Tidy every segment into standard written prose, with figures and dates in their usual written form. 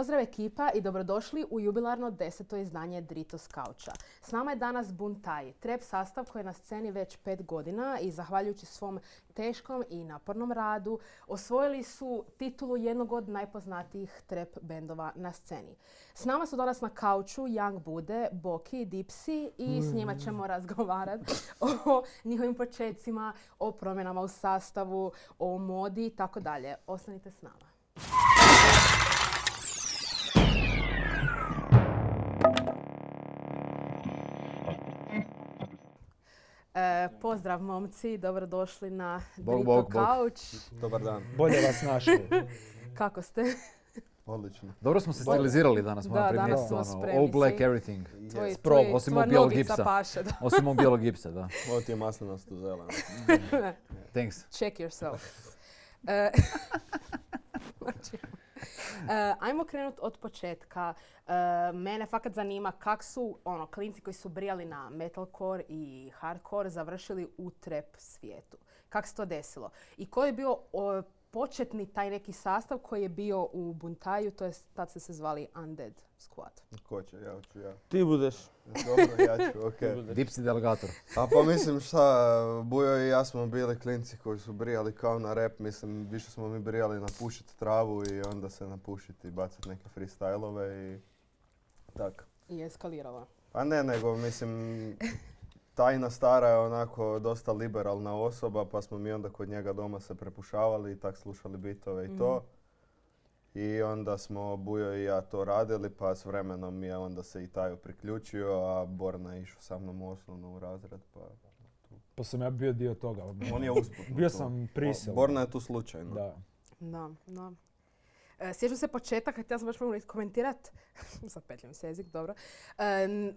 Pozdrav ekipa i dobrodošli u jubilarno 10. izdanje Dritos Coucha. S nama je danas Buntaj, trap sastav koji je na sceni već 5 godina i zahvaljujući svom teškom i napornom radu osvojili su titulu jednog od najpoznatijih trap bendova na sceni. S nama su danas na kauču Young Bude, Boki, Dipsy i s njima ćemo razgovarati o njihovim početcima, o promjenama u sastavu, o modi i tako dalje. Ostanite s nama. Pozdrav momci, dobrodošli na Drito Couch. Dobar dan. Bolje vas našli. Kako ste? Odlično. Dobro smo se stilizirali danas, moram primijetiti. danas smo spremni All black svi. everything. Osim Tvoja ovog bijelog nogica gipsa. paše, da. Osim ovog bijelog gipsa, da. Ovo ti je maslinasto zeleno. Thanks. Check yourself. Ajmo krenut od početka. Mene fakat zanima kak su klinci koji su brijali na metalcore i hardcore završili u trap svijetu. Kako se to desilo? I koji je bio početni taj neki sastav koji je bio u Buntaju, to je tad ste se zvali Undead Squad. Ko će? Ja ću ja. Ti budeš. Dobro, ja ću, okej. Dipsy delegator. A pa mislim šta, Bujo i ja smo bili klinci koji su brijali kao na rap, mislim više smo mi brijali na pušit travu i onda se napušiti i bacati neke freestylove i tak. I eskalirala. A ne, nego mislim, Tajna stara je onako dosta liberalna osoba, pa smo mi onda kod njega doma se prepušavali i tak slušali bitove i to. I onda smo Bujo i ja to radili, pa s vremenom je onda se i Tajo priključio, a Borna je išao sa mnom u osnovnu razred. Pa sam ja bio dio toga. On je usputno. Bio sam prisilno. Borna je tu slučajno. Da. Da. Sjećam se početaka, htjela sam baš komentirati, zapetljam se jezik, dobro.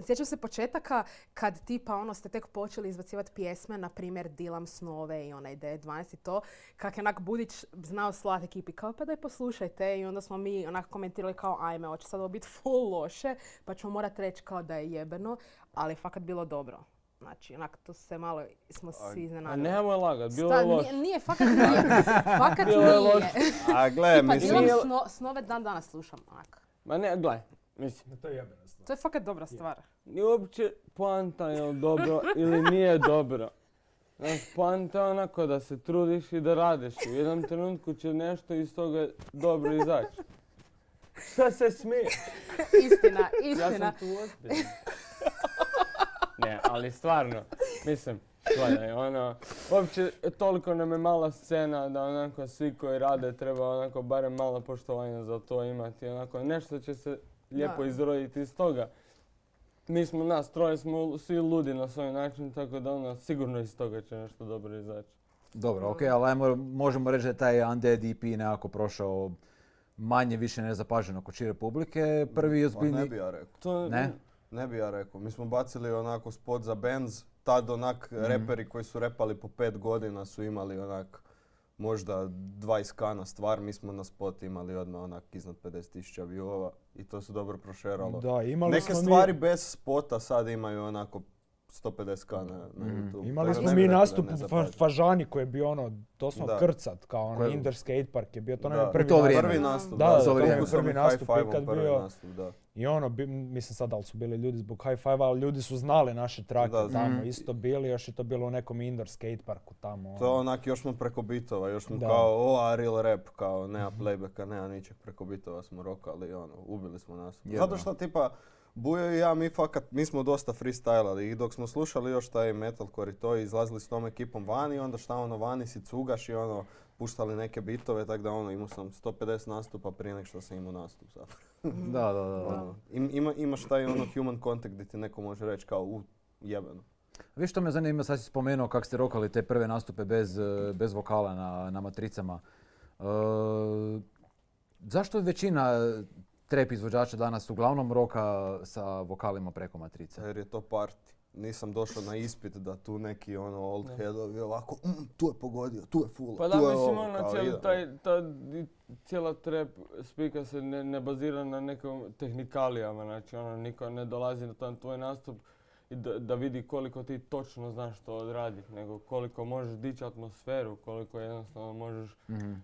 Sjećam se početaka kad tipa ste tek počeli izbacivati pjesme, na primjer Dilam snove i onaj D12 i to, kak je onak Budić znao slati ekipi kao pa daj poslušajte i onda smo mi onak komentirali kao ajme, hoće sad ovo biti full loše, pa ćemo morat reći kao da je jebeno, ali je fakat bilo dobro. Znači, onak, to se malo smo svi iznenadili. A nemoj lagat, bilo je loše. Nije, fakat nije. Fakat Bilo je nije. loše. A gle, Pa mislim... Dilam snove dan danas slušam, onak. Ma ne, gledaj, mislim. To je jebena stvar. To je fakat dobra stvar. Nije uopće poanta je li dobro ili nije dobro. Znaš, poanta je onako da se trudiš i da radiš. U jednom trenutku će nešto iz toga dobro izaći. Šta se smije? Istina. Ja sam tu ozbiljan. Ne, ali stvarno, mislim, gledaj, uopće toliko nam je mala scena da onako svi koji rade treba onako barem malo poštovanja za to imati, onako nešto će se lijepo izroditi iz toga. Mi smo nas troje smo svi ludi na svoj način, tako da sigurno iz toga će nešto dobro izaći. Dobro, okej, ali možemo reći da je taj Undead EP nekako prošao manje više nezapaženo kod šire publike. Prvi ozbiljni... Ne bi ja rekao. To, ne? Ne bi ja rekao. Mi smo bacili onako spot za Benz. Tad onak reperi koji su repali po 5 godina su imali onak možda 20 kana stvar. Mi smo na spot imali odmah onak iznad 50,000 viewova i to se dobro prošeralo. Da, imali neke smo stvari bez spota sad imaju onako 150 kana na YouTube. Imali smo mi nastup u Fažani koji je bio doslovno krcat, kao Indoor Skate Park je bio, to nam je prvi nastup. Da, to nam je prvi nastup ikad bio. I mislim sad da li su bili ljudi zbog high five, ali ljudi su znali naše trake tamo, isto bili, još je to bilo u nekom indoor skate parku tamo. To onak još smo preko bitova, još smo kao real rap, kao nema playbacka, nema ničeg, preko bitova smo rokali, ubili smo nastup. Zato što tipa Bujo i ja, mi smo dosta freestylali i dok smo slušali još taj metalcore i to, izlazili s tom ekipom vani, onda šta vani si cugaš i puštali neke bitove, tako da imao sam 150 nastupa prije nek što sam imao nastup zapravo. Da. Imaš taj human contact gdje ti neko može reći kao jebeno. Viš što me zanima, sad si spomenuo kako ste rokali te prve nastupe bez vokala na matricama. Zašto većina trap izvođača danas uglavnom roka sa vokalima preko matrice? Jer je to party. Nisam došao na ispit da tu neki old headovi ovako, tu je pogodio, tu je full, pa tu da, je mislim, cijela trap spika se ne bazira na nekim tehnikalijama, znači niko ne dolazi na tvoj nastup i da vidi koliko ti točno znaš što odraditi, nego koliko možeš dići atmosferu, koliko jednostavno možeš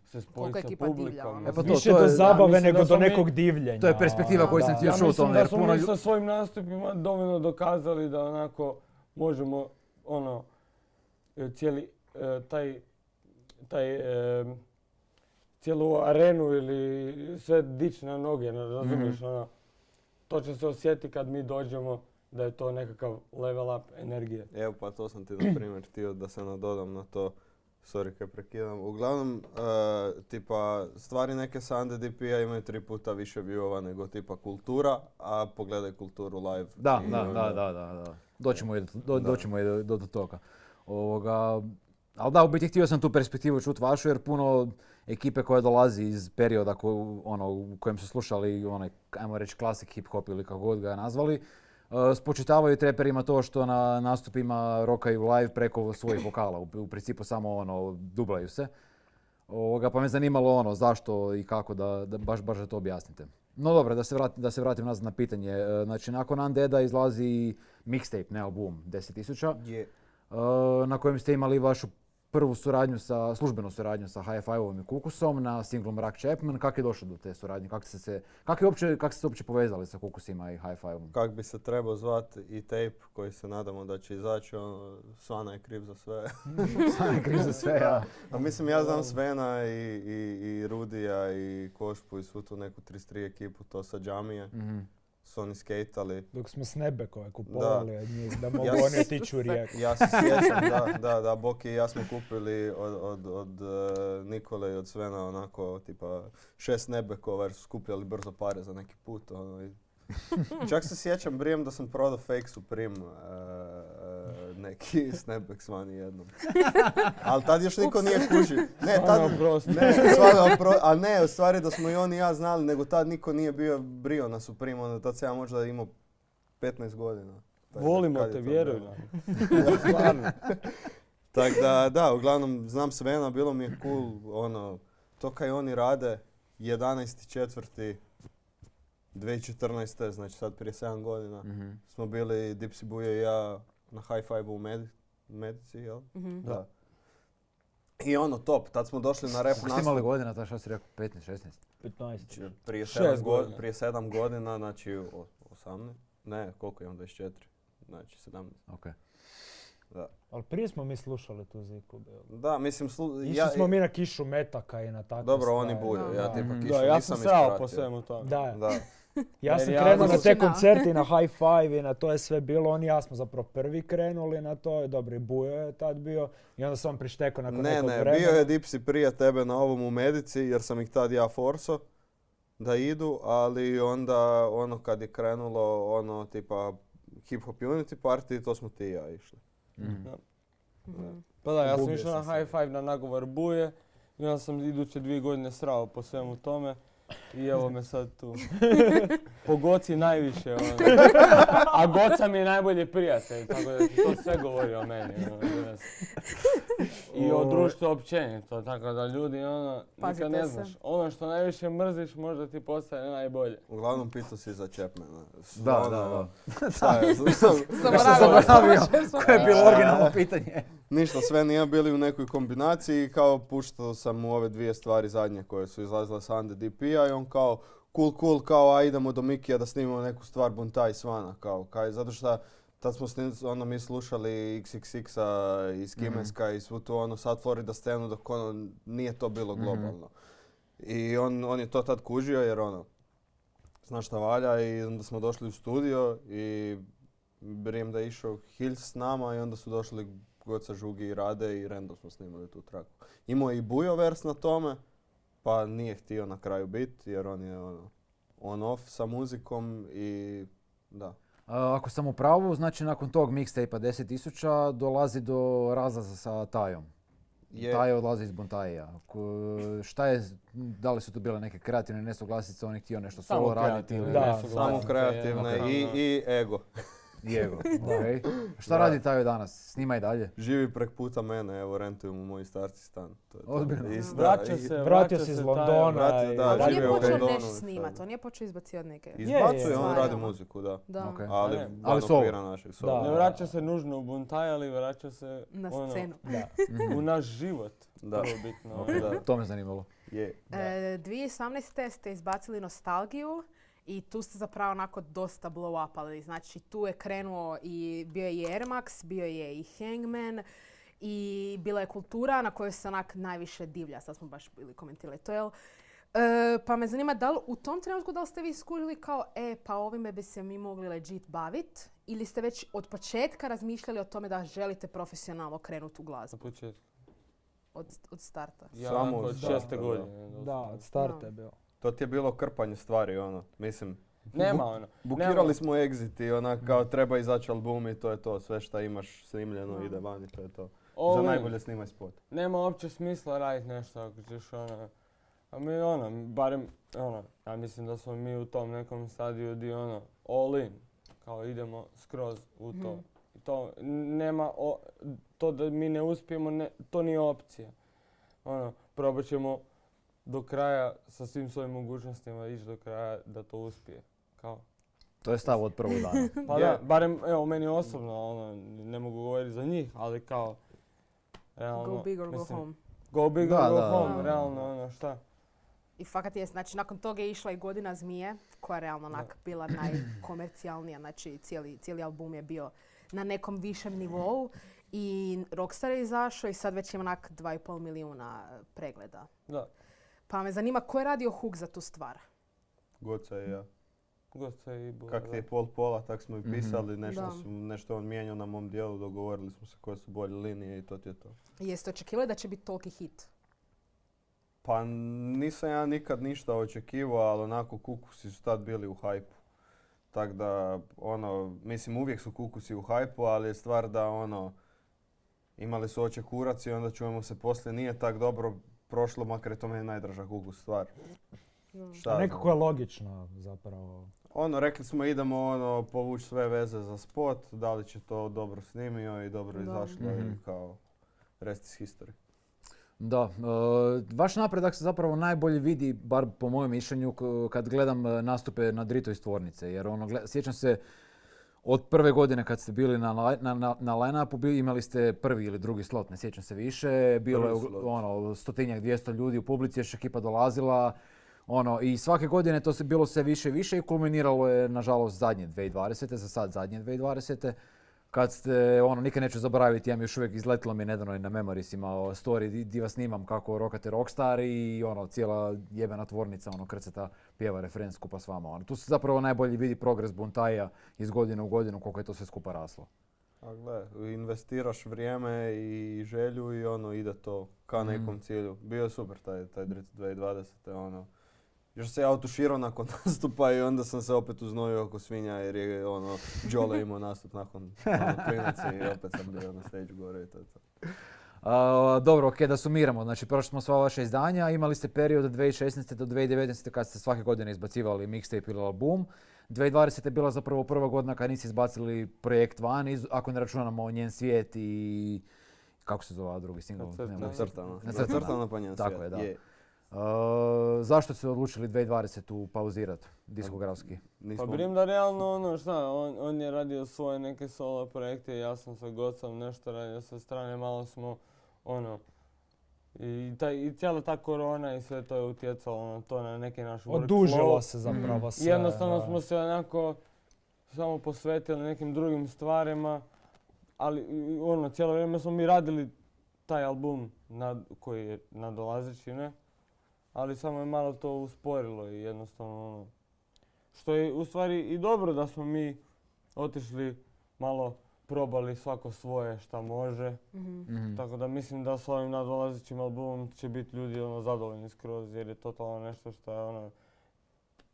se spojiti sa ekipa divlja, publikom. ono. Mislim, Više do zabave mislim da nego do smo mi- nekog divljenja. To je perspektiva koju sam htio Ja čuti. mislim ono, da jer smo puno mi lju- sa svojim nastupima dovoljno dokazali da onako možemo ono cijeli cijelu arenu ili sve dići na noge, razumiješ, ono. To će se osjetiti kad mi dođemo da je to nekakav level up energije. Evo pa to sam ti na primjer htio da se nadodam na to. Sorry kaj prekidam. Uglavnom, tipa stvari neke sa Under DP-a imaju 3 puta više viewova nego tipa kultura, a pogledaj kulturu live. Da. Doćemo i do toga. Ali da, u biti htio sam tu perspektivu čuti vašu jer puno ekipe koja dolazi iz perioda u kojem su slušali onaj, ajmo reći, klasik hip-hop ili kako god ga nazvali, spočitavaju treperima to što na nastupima rokaju live preko svojih vokala. U principu samo dublaju se. Pa me zanimalo zašto i kako da baš da to objasnite. No dobro, da se vratim nazad na pitanje. Znači, nakon Undeada izlazi mixtape, ne album, 10.000. Na kojem ste imali vašu prvu službenu suradnju sa Hi-Five-om i Kukusom na singlom Rock Chapman. Kako je došlo do te suradnje? Kako ste se uopće povezali sa Kukusima i Hi-Five-om? Kak bi se trebao zvati i tape koji se nadamo da će izaći, Svana je kriv za sve. Svana je kriv za sve, ja. A mislim, ja znam Svena i Rudija i Košpu i svu tu neku 33 ekipu, to sa Džamije. Su oni skejtali. Dok smo Snebekove kupovali od njih, da mogu Ja oni otići u Rijeku. Ja se sjećam, da, Boki i ja smo kupili od Nikole i od Svena onako tipa 6 Snebekova jer su skupljali brzo pare za neki put. Čak se sjećam, brijem da sam prodao fake Supreme neki snapback Svani jednom. Ali tad još niko nije kužio. A ne, u stvari da smo i on i ja znali, nego tad niko nije bio brio na Supreme, onda tad sam ja možda imao 15 godina. Volimo te, vjeruj nam. Tako da, uglavnom znam Svena, bilo mi je cool, to kaj oni rade, 11.4.2014. znači sad prije 7 godina, smo bili Dipsy Buja i ja na Hi-Five-u u Medici, jel? Da. I top, tad smo došli na rap nastup. Kako ste imali godina, šta si rekao, 15, 16? Prije 7 godina, znači 18, ne, koliko imam, 24, znači 17. Okay. Da. Ali prije smo mi slušali tu ziku. Da, mislim... Išli smo mi na Kišu Metaka i na takve Dobro, stvari. oni buju, ja tipa Kišu nisam ispratio. Ja sam srao po svemu tome. Da. Ja sam krenuo na te koncerti, na Hi-Five i na to je sve bilo. On i ja smo zapravo prvi krenuli na to. Dobro, i Bujo je tad bio. I onda sam prištekao nakon nekog vremena. Ne, bio je Dipsy prije tebe na ovom u Medici jer sam ih tad ja forso da idu, ali onda kad je krenulo tipa Hip Hop Unity Party, to smo ti i ja išli. Pa da, ja sam išao na Hi-Five na nagovor Buje i onda sam iduće 2 godine srao po svemu tome i evo me sad tu. Po Goci najviše, a Goca mi je najbolji prijatelj, tako da to sve govori o meni. I o društvu općenito, tako da ljudi nikad ne znaš. Ono što najviše mrziš možda ti postane najbolje. Uglavnom pitao si za Chapmana. Da. Šta je? Zaboravio koje je bilo originalno pitanje. Ništa, sve nije bili u nekoj kombinaciji i kao puštao sam mu ove 2 stvari zadnje koje su izlazile sa Under DP-a i on kao cool, kao a idemo do Mikija da snimamo neku stvar Buntaj Svana, zato što tad smo mi slušali XXX-a i Skimeska i svu tu sad Florida scenu dok nije to bilo globalno. I on je to tad kužio jer zna šta valja i onda smo došli u studio i brijem da je išao Hills s nama i onda su došli Goca, Žugi i Rade i random smo snimali tu traku. Imao je i Bujo vers na tome, pa nije htio na kraju biti jer on je on-off sa muzikom i da. Ako sam u pravu, znači nakon tog mixtape-a 10.000 dolazi do razlaza sa Tajom. Taj odlazi iz Buntaija. Šta je, da li su tu bile neke kreativne nesuglasice, on je htio nešto solo raditi? Da, samo kreativne i ego. Diego, okej. Šta radi taj danas? Snima i dalje? Živi prek puta mene, evo rentuju mu moji starci stan. To je to. Ozbiljno? Vratio se iz Londona. Vratio, da, On živio nije u počeo Londonu nešto i snimat, sad. on nije počeo izbacivati neke. Izbacuje, on stvari, radi ono. muziku, da. Da. Okej. Ali Ne, van ali solo. okvira našeg solo. Da. Ne vraća se nužno u Buntaj, ali vraća se Na ono, scenu. Da. u naš život. Da. Vrlo bitno. Okej, Da. to me zanimalo. Je. 2018. ste izbacili Nostalgiju i tu ste zapravo onako dosta blow upali. Znači tu je krenuo i bio je i Air Max, bio je i Hangman i bila je Kultura na kojoj se onak najviše divlja. Sad smo baš bili komentirali to, jel? Pa me zanima da li u tom trenutku da li ste vi skužili kao pa ovime bi se mi mogli legit bavit ili ste već od početka razmišljali o tome da želite profesionalno krenuti u Za glazbu početak. od starta? Ja Samo onako od od 6. starta, godine. Da, od starta je bilo. To ti je bilo krpanje stvari, ono, mislim. Nema ono. Bukirali smo exit i onak kao treba izaći album i to je to. Sve što imaš snimljeno ide van i to je to. Za najbolje snimaj spot. Nema uopće smisla raditi nešto ako ćeš ono... A mi ono, barem ono, ja mislim da smo mi u tom nekom stadiju di ono, all in. Kao idemo skroz u to. I to nema, to da mi ne uspijemo, to nije opcija. Ono, probat ćemo do kraja sa svim svojim mogućnostima ići do kraja da to uspije. Kao. To je stav od prvog dana. Pa da, barem evo meni osobno, ono, ne mogu govoriti za njih, ali kao, realno, Go big or go mislim, home. Go big Da, or go da, home, da. realno, ono, šta? I fakat je, znači nakon toga je išla i Godina zmije, koja je realno onak bila najkomercijalnija, znači cijeli album je bio na nekom višem nivou i Rockstar je izašao i sad već ima onak 2,5 milijuna pregleda. Da, Pa me zanima ko je radio hook za tu stvar? Goca i ja. gosta i Bula, Kak ti je da. pola, tak smo i pisali, Da. nešto on mijenjao na mom dijelu, dogovorili smo se koje su bolje linije i to ti je to. Jeste očekivali da će biti toliki hit? Pa nisam ja nikad ništa očekivao, ali onako Kukusi su tad bili u hajpu. Tako da, ono, mislim uvijek su Kukusi u hajpu, ali je stvar da ono, imali su oče kurac i onda čujemo se poslije, nije tak dobro prošlo, makar je to meni najdraža Kukus stvar. Šta znam. Nekako je logično zapravo. Ono, rekli smo idemo ono, povući sve veze za spot, da li će to dobro snimio i dobro Da. izašlo i kao rest is history. Da, vaš napredak se zapravo najbolje vidi, bar po mojem mišljenju, kad gledam nastupe na Dritoj iz tvornice. Jer ono, sjećam se od prve godine kad ste bili na line-upu, imali ste prvi ili drugi slot, ne sjećam se više. Bilo je Prvi slot. ono, 100-200 ljudi u publici, još ekipa dolazila. Ono, i svake godine to se bilo sve više i više i kulminiralo je, nažalost, zadnje 2020. Za sad zadnje 2020. Kad ste, ono, nikad neću zaboraviti, ja mi još uvijek izletilo mi nedavno i na Memoriesima story di vas snimam kako rokate Rockstar i ono, cijela jebena tvornica, ono, krceta, pjeva refren skupa s vama. Ono, tu se zapravo najbolje vidi progres Buntaja iz godine u godinu, koliko je to sve skupa raslo. A gle, investiraš vrijeme i želju i ono, ide to ka nekom cilju. Bio je super taj Drit 2020. Ono. Još se ja otuširao nakon nastupa i onda sam se opet uznojio oko svinja jer je ono, Đole imao nastup nakon klinaca i opet sam bio na stage gore i to je to. Dobro, ok, da sumiramo. Znači, prošli smo sva vaša izdanja, imali ste period od 2016. do 2019. kad ste svake godine izbacivali mixtape ili album. 2020. je bila zapravo prva godina kad niste izbacili projekt van, ako ne računamo Njen svijet i... Kako se zove drugi single? Nacrtano. Nacrtano. Nacrtano pa Njen Tako svijet. je, da. Zašto ste odlučili 2020. pauzirati diskografski? Pa Nismo- brim da realno ono šta, on je radio svoje neke solo projekte, ja sam sa Gocom nešto radio sa strane, malo smo ono, i cijela ta korona i sve to je utjecalo na to, na neki naš workflow. Odužilo se zapravo sve. I jednostavno da. smo se onako samo posvetili nekim drugim stvarima, ali ono, cijelo vrijeme smo mi radili taj album koji je nadolazeći, ne? Ali samo je malo to usporilo i jednostavno ono, što je u stvari i dobro da smo mi otišli malo probali svako svoje šta može. Tako da mislim da s ovim nadolazećim albumom će biti ljudi ono zadovoljni skroz jer je totalno nešto što je ono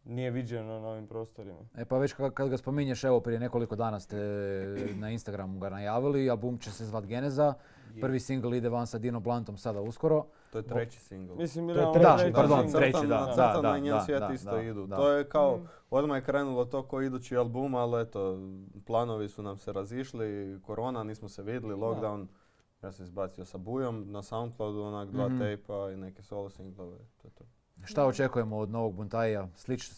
nije viđeno na ovim prostorima. E pa već kad ga spominješ, evo prije nekoliko dana ste na Instagramu ga najavili, album će se zvat Geneza, prvi single ide van sa Dino Blantom sada uskoro. To je treći single. Mislim, To je realno treći, treći pardon, single. treći, da. Crtano i njen svijet isto idu. da. To je kao, odmah je krenulo to ko idući album, ali eto, planovi su nam se razišli, korona, nismo se vidjeli, lockdown. Ja sam izbacio sa Bujom na Soundcloudu, onak 2 tejpa i neke solo singlove. To je to. Šta očekujemo od novog Buntaija?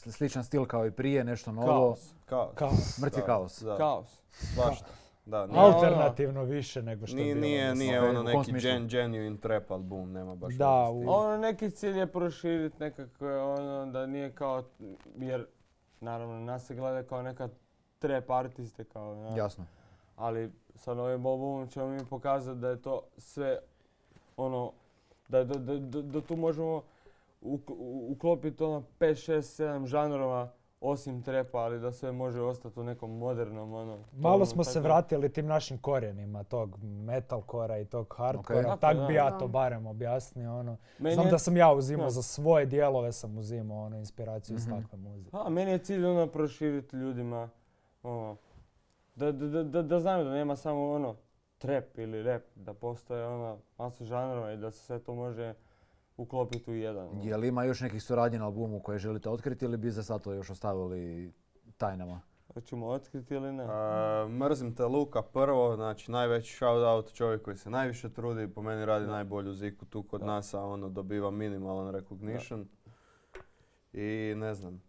Sličan stil kao i prije, nešto novo? Kaos. Mrtvi kaos. Da. Kaos. Svašta. Da, Alternativno više nego što je bilo. nije Ok, ono u kom neki smislu? genuine trap album, nema baš Da, veze s tim. Ono, neki cilj je proširiti nekako ono, da nije kao, jer naravno nas se gleda kao neka trap artiste kao, ja. Jasno. Ali sa novim albumom ćemo mi pokazati da je to sve ono, da tu možemo uklopiti ono 5, 6, 7 žanrova osim trapa, ali da sve može ostati u nekom modernom ono. Malo smo se vratili tim našim korijenima, tog metalcora i tog hardcora, Ok. tak Da. bi ja to barem objasnio. Ono. Meni Znam je- da sam ja uzimao Da. za svoje dijelove, sam uzimao ono, inspiraciju iz Mhm. takve muzike. A, meni je cilj ono proširiti ljudima, ono, da znaju da nema samo ono trap ili rap, da postoje ono masu žanrova i da se sve to može uklopiti u jedan. ono. Je li ima još nekih suradnji na albumu koje želite otkriti ili bi za sad to još ostavili tajnama? Hoćemo otkriti ili ne? Mrzim te Luka prvo, znači najveći shout out, čovjek koji se najviše trudi, po meni radi najbolju ziku tu kod nas, a ono dobiva minimalan recognition. I ne znam,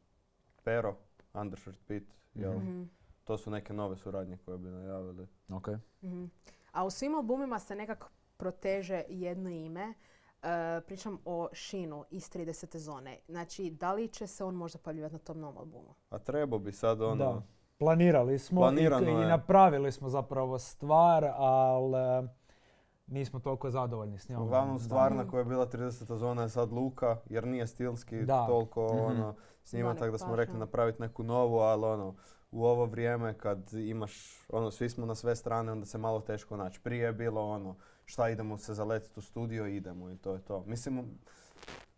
Pero, Undershirt Pit, jel? To su neke nove suradnje koje bi najavili. Ok. A u svim albumima se nekako proteže jedno ime. Pričam o Shinu iz 30. zone. Znači, da li će se on možda pojavljivati na tom novom albumu? A trebao bi sad ono... Da. Planirali smo Planirano i je. napravili smo zapravo stvar, ali nismo toliko zadovoljni s njom. Uglavnom stvar na koja je bila 30. zona je sad Luka, jer nije stilski Da. toliko ono, s njima, Da, ne tako da smo paše. rekli napraviti neku novu, ali ono, u ovo vrijeme kad imaš, ono, svi smo na sve strane, onda se malo teško naći. Prije je bilo ono, šta idemo se zaletiti u studio, idemo i to je to. Mislim,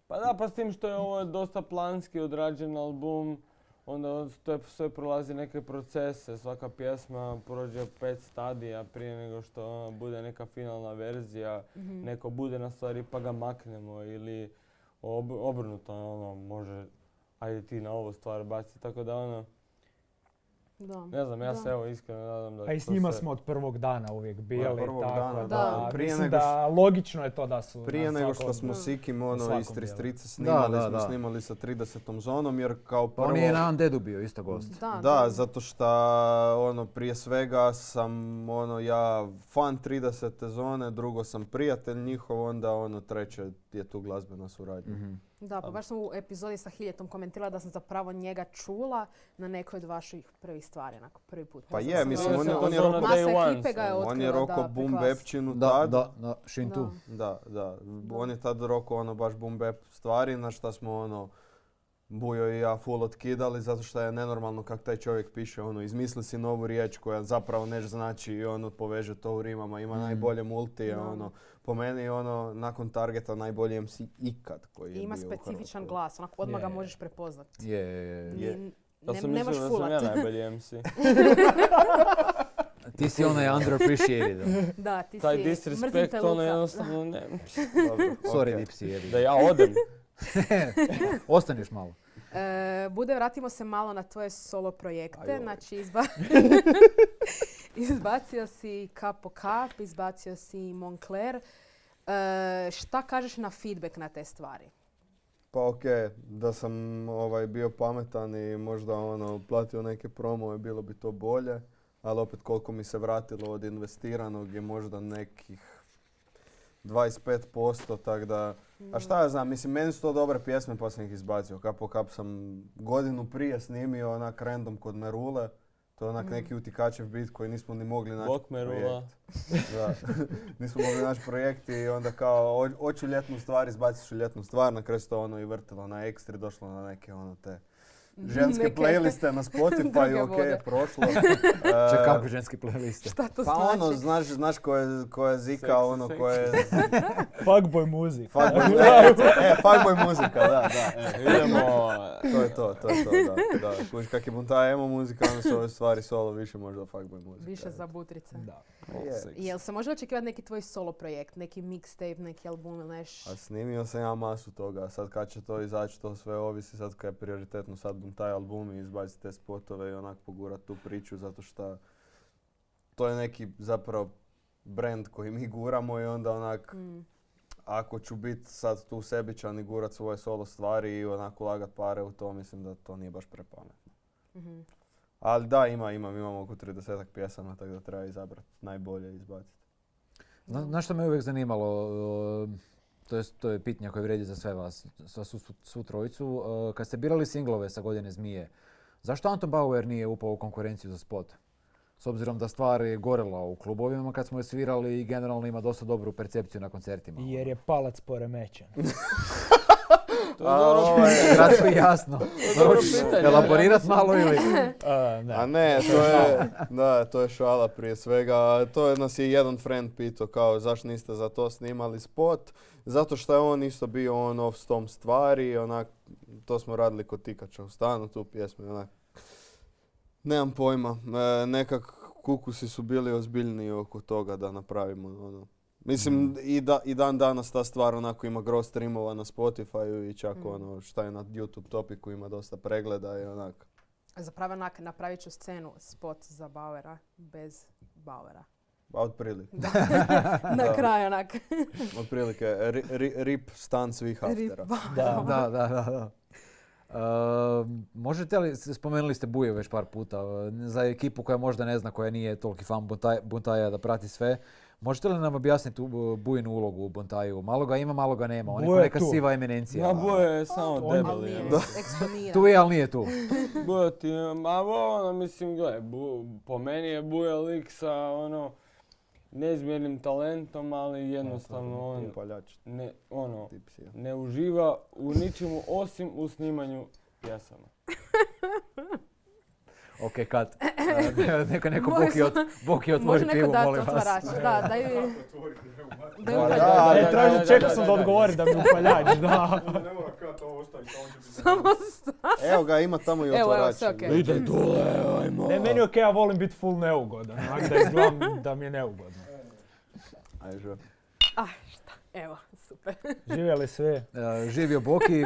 Pa da, pa s tim što je ovo dosta planski odrađen album, onda to sve prolazi neke procese, svaka pjesma prođe 5 stadija prije nego što ono, bude neka finalna verzija, neko bude na stvari pa ga maknemo ili obrnuto, ono, može, ajde ti na ovu stvar baci, tako da ono, Da. ne znam, ja Da. se evo iskreno nadam da A i s to njima sve- smo od prvog dana uvijek bili, prvog tako dana, da. Prije mislim nego da logično je to da su prije na nego što svakom- smo s Ikim na ono, svakom iz dijelu. 33 snimali, Da, smo da. snimali sa 30. zonom, jer kao Pa prvo... on je na Undeadu bio isto gost. Da, zato što ono, prije svega sam ono, ja fan 30. zone, drugo sam prijatelj njihov, onda ono, treće je tu glazbena suradnja. Da, pa baš sam u epizodi sa Hiljetom komentirala da sam zapravo njega čula na nekoj od vaših prvih stvari, onako prvi put. Pa Poznala je, sam mislim, ga. on je Masa roko, Day ekipe ga je otkrila, on je roko da, boom preko vas. bapčinu Da, tad. da, Shin Da. tu. Da. On je tad roko ono baš boom bap stvari, na šta smo ono Bujo i ja full otkidali, zato što je nenormalno kako taj čovjek piše, ono, izmisli si novu riječ koja zapravo neš znači i ono poveže to u rimama, ima najbolje multije, Da. ono, po meni ono, nakon Targeta najbolji MC ikad koji je I ima bio u specifičan Hrvatskoj. glas, onako odmah ga Je. možeš prepoznati. Je. Ja sam Nemaš mislio da sam ja fulat. najbolji MC. Ti si onaj underappreciated. Da, ti Taj si, mrzim disrespect, te ono Luka. jednostavno ne. Dobro, Sorry, okej. Dipsy, jebi. Da ja odem. Ostaniš malo. Bude, vratimo se malo na tvoje solo projekte. Ajoj. Znači, izbacio si Kap po Kap, izbacio si Moncler. Šta kažeš na feedback na te stvari? Pa okej, da sam bio pametan i možda ono, platio neke promove, bilo bi to bolje. Ali opet koliko mi se vratilo od investiranog je možda nekih 25%, tak da... A šta ja znam, mislim, meni su to dobre pjesme pa sam ih izbacio. Kap po Kap sam godinu prije snimio onak random kod Merule. To je onak neki utikačev bit koji nismo ni mogli naći Bok Merula. Da, nismo mogli naći projekt i onda kao hoću ljetnu stvar, izbacit ću ljetnu stvar, na kraju se to ono i vrtilo na ekstri, došlo na neke ono te ženske Neke playliste na Spotify, druge ok, vode. prošlo. Čekaj, kako ženske playliste? Šta to Pa znači? ono, znaš ko je zika, ono ko je... Fuckboy music. Fuckboy muzika, da. Idemo. To je to, da. Kužiš kak je bunta emo muzika, onda su ove stvari solo više možda fuckboy muzika. Više za butrice. Da. Jel se može očekivati neki tvoj solo projekt, neki mixtape, neki album ili neš? A snimio sam ja masu toga, sad kad će to izaći, to sve ovisi, sad kad je prioritetno sad bum taj album i izbaciti te spotove i onak pogurat tu priču, zato što to je neki zapravo brand koji mi guramo i onda onak, ako ću biti sad tu sebičan i gurat svoje solo stvari i onak ulagat pare u to, mislim da to nije baš prepametno. Ali da, imamo oko 30 pjesama, tako da treba izabrati najbolje i izbaciti. Znaš što me uvijek zanimalo, to je pitanje koje vrijedi za sve vas, svu trojicu. Kad ste birali singlove sa Godine zmije, zašto Anton Bauer nije upao u konkurenciju za spot? S obzirom da stvar je gorela u klubovima kad smo je svirali i generalno ima dosta dobru percepciju na koncertima. Jer je palac poremećen. Kratko i jasno. Elaborirat malo ili? A ne, to je šala prije svega. To nas je jedan friend pitao kao zašto niste za to snimali spot. Zato što je on isto bio on off s tom stvari. Onak, to smo radili kod Tikača u stanu, tu pjesmu. Onak. Nemam pojma. Nekak kukusi su bili ozbiljniji oko toga da napravimo ono. Mislim, i dan danas ta stvar onako ima gro streamova na Spotify i čak ono šta je na YouTube topiku ima dosta pregleda i onak. Zapravo onak napravit ću scenu, spot za Bauera, bez Bauera. Otprilike. Na kraju onak. Otprilike, rip stan svih aftera. Da. Možete li, spomenuli ste Buju već par puta, za ekipu koja možda ne zna, koja nije toliki fan Buntaja da prati sve, možete li nam objasniti Bujinu ulogu u Buntaju? Malo ga ima, malo ga nema, on je neka siva eminencija. Ja, Bujo je samo debeli. Tu je, ali nije tu. Bujo ti, mislim, gledaj, po meni je Bujo lik sa neizmjernim talentom, ali jednostavno on ne uživa u ničemu osim u snimanju pjesama. Ok, kat. Neko Boki otvori pivo, molim vas. Da, daju... Tražim, čekao sam da odgovori da mi upaljač, da. Ne mora kat ovo ostaviti, on će biti... Evo ga, ima tamo i otvarač. Ide dole, ajmo. Ne, meni ok, ja volim biti full neugodan, da izgledam da mi je neugodno. Ajde. Šta? Evo, super. Živjeli sve. Živio Boki,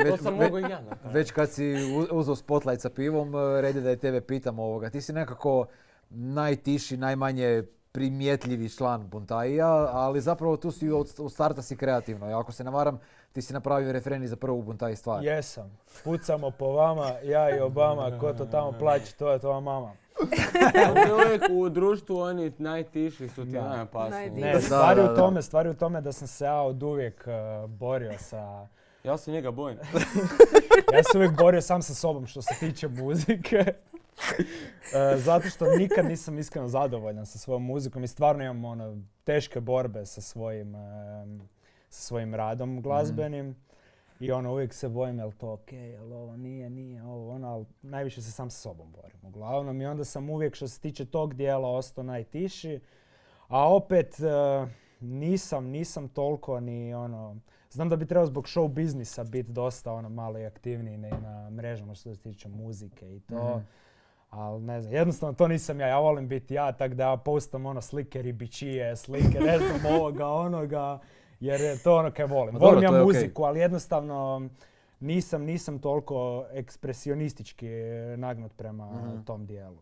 već kad si uzeo spotlight sa pivom, red je da je tebe pitam ovoga. Ti si nekako najtiši, najmanje primjetljivi član Buntaija, ali zapravo tu si od starta si kreativno. I ako se ne varam, ti si napravio refren za prvu Buntaj stvar. Jesam. Pucamo po vama, ja i Obama, ko to tamo plaće, to je tvoja mama. Uvijek u društvu oni najtiši su ti najopasniji. Ne, stvari u tome da sam se ja od uvijek borio sa... Ja se njega bojim. Ja se uvijek borio sam sa sobom što se tiče muzike. Zato što nikad nisam iskreno zadovoljan sa svojom muzikom i stvarno imam teške borbe sa svojim radom glazbenim. I uvijek se bojim, je li to ok, je li ovo nije ovo, ali najviše se sam sa sobom borim uglavnom. I onda sam uvijek što se tiče tog dijela ostao najtiši. A opet nisam toliko ni znam da bi trebao zbog show biznisa biti dosta malo i aktivniji na mrežama što se tiče muzike i to. Ali ne znam, jednostavno to nisam ja volim biti ja, tako da ja postam slike ribičije, slike ne znam ovoga, onoga. Jer je to kaj volim. Volim ja muziku, ali jednostavno nisam toliko ekspresionistički nagnut prema tom dijelu.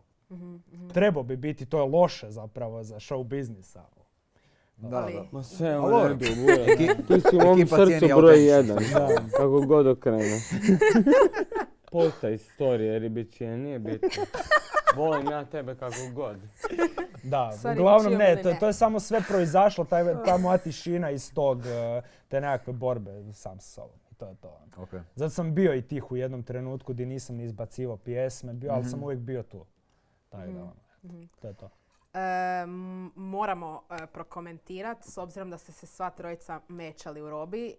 Trebao bi biti, to je loše zapravo za show biznisa. Da. Ma sve u redu, ti si u mom srcu broj 1, kako god okrene. Posta istorije ribičije, nije bitno. Volim ja tebe kako god. Da, uglavnom ne, to je samo sve proizašlo, ta moja tišina iz tog, te nekakve borbe sam sa sobom. I to je to. Okay. Zato sam bio i tih u jednom trenutku gdje nisam ni izbacivao pjesme, ali sam uvijek bio tu. Tako da, to je to. Moramo prokomentirati, s obzirom da ste se sva trojica mečali u robi.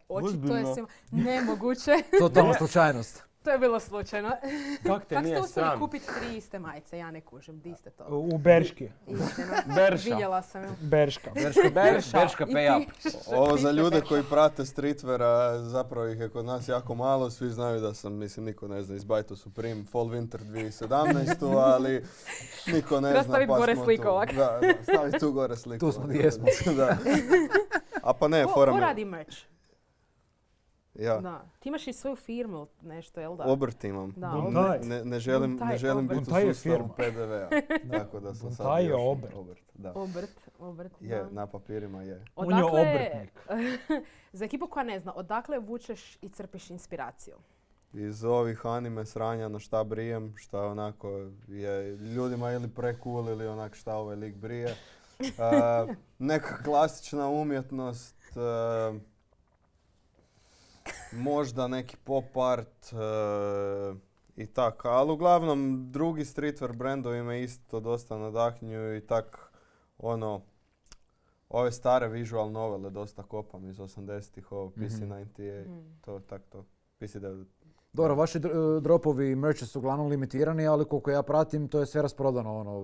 Očito je nemoguće. Totalna slučajnost. To je bilo slučajno. Kak te Kako ste nije uspjeli sram? kupiti 3 iste majice? Ja ne kužim, di ste to? U Berški. Istina. Berša. Vidjela sam ju. Berška. Berška I pay up. piše Ovo za piše ljude Berša. koji prate streetweara, zapravo ih je kod nas jako malo, svi znaju da sam, mislim, niko ne zna, izbajto Supreme Fall Winter 2017, ali niko ne Treba zna, stavit pa gore smo sliku tu. ovak. Da, stavi tu gore sliku. Tu smo gdje jesmo. Da. A pa ne, Ko fora me- radi merch? Ja, Da. Ti imaš i svoju firmu, nešto, jel da? obrt imam. Da, Buntaj. obrt. Ne želim Buntaj, biti u Buntaj je sustavu firma. PDV-a. Tako da sam sad Buntaj je još obrt. Da. Obrt, Je, da. na papirima je. On je obrtnik. Za ekipu koja ne zna, odakle vučeš i crpiš inspiraciju? Iz ovih anime sranja na šta brijem, šta onako je ljudima ili pre-cool ili onak šta ovaj lik brije. Neka klasična umjetnost, možda neki pop art i tak. Ali uglavnom drugi streetwear brendovi me isto dosta nadahnjuju i tak ono, ove stare visual novele dosta kopam iz 80-ih, ovo PC-98, to tak to, PC-90. Dobro, vaši dropovi i merch su uglavnom limitirani, ali koliko ja pratim, to je sve rasprodano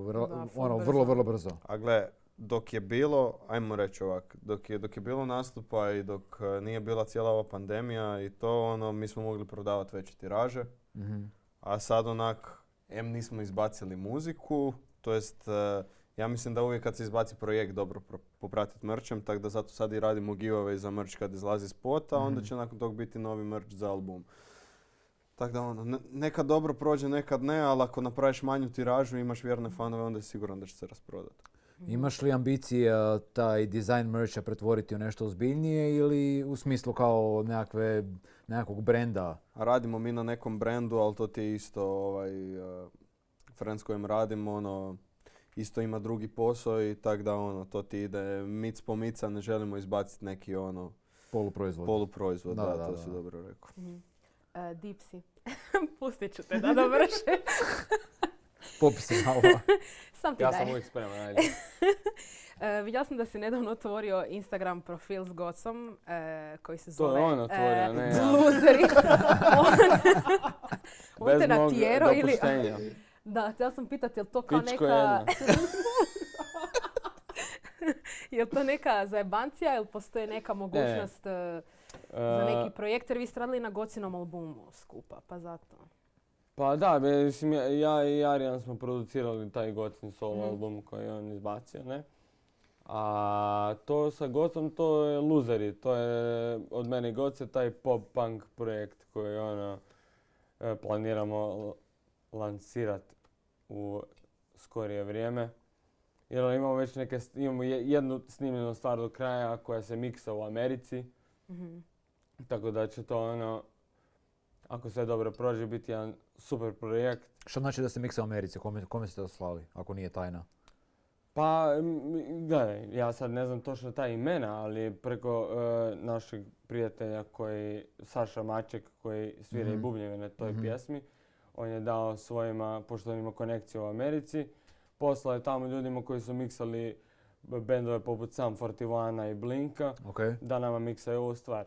vrlo brzo. A gle, dok je bilo, ajmo reći ovak, dok je bilo nastupa i dok nije bila cijela ova pandemija i to, ono, mi smo mogli prodavati veće tiraže. A sad onak, nismo izbacili muziku, to jest, ja mislim da uvijek kad se izbaci projekt dobro popratiti merchem, tako da zato sad i radimo giveaway za merch kad izlazi spota, onda će nakon tog biti novi merch za album. Tako da ono, nekad dobro prođe, nekad ne, ali ako napraviš manju tiražu i imaš vjerne fanove, onda je sigurno da će se rasprodati. Imaš li ambicije taj dizajn mercha pretvoriti u nešto ozbiljnije ili u smislu kao nekakvog brenda? A radimo mi na nekom brendu, ali to ti je isto friend s kojim radimo, ono, isto ima drugi posao i tak da ono, to ti ide mic po mica, ne želimo izbaciti neki ono poluproizvod, da, to si dobro rekao. Dipsy. Pustit ću te da dovrši. Popisi malo. Sam ti Ja daj. sam uvijek spreman, ajde. Vidjela sam da si nedavno otvorio Instagram profil s Gocom koji se To zove je on otvorio, ne ja. Luzeri. On Bez te mog natjerao ili... dopuštenja. Da, htjela sam pitati, je li to kao Pičko neka... jedna. Je li to neka zajebancija ili postoji neka mogućnost za neki projekt? Jer vi ste radili na Gocinom albumu skupa, pa zato. Pa da, mislim, ja i Arijan smo producirali taj Gocin solo album koji je on izbacio, ne? A to sa Gocom, to je Luzeri, to je od mene i Goce taj pop-punk projekt koji ono, planiramo lansirati u skorije vrijeme. Jer imamo već imamo jednu snimljenu stvar do kraja koja se miksa u Americi. Tako da će to ono, ako sve dobro prođe, biti jedan super projekt. Što znači da se miksa u Americi? Kome ste to slali, ako nije tajna? Pa, gledaj, ja sad ne znam točno ta imena, ali preko našeg prijatelja Saša Maček, koji svira i bubnjeve na toj pjesmi, on je dao svojima, pošto on ima konekciju u Americi, poslao je tamo ljudima koji su miksali bendove poput Sum 41 i Blinka, da nama miksaju ovu stvar.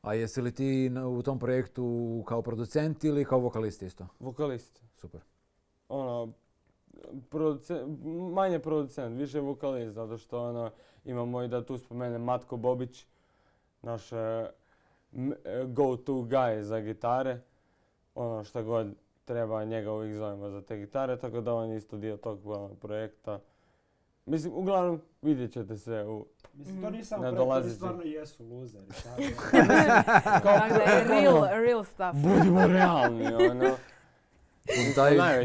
A jesi li ti u tom projektu kao producent ili kao vokalist isto? Vokalist. Super. Ono, manje producent, više vokalist, zato što ono, imamo i da tu spomenem Matko Bobić, naš go-to guy za gitare. Ono što god treba, njega uvijek zovemo za te gitare, tako da on je isto dio tog projekta. Mislim, uglavnom vidjet ćete se u Mislim, to nije samo nadolazeći. projekt, oni stvarno jesu luzeri. Dakle, real stuff. Budimo realni, ono.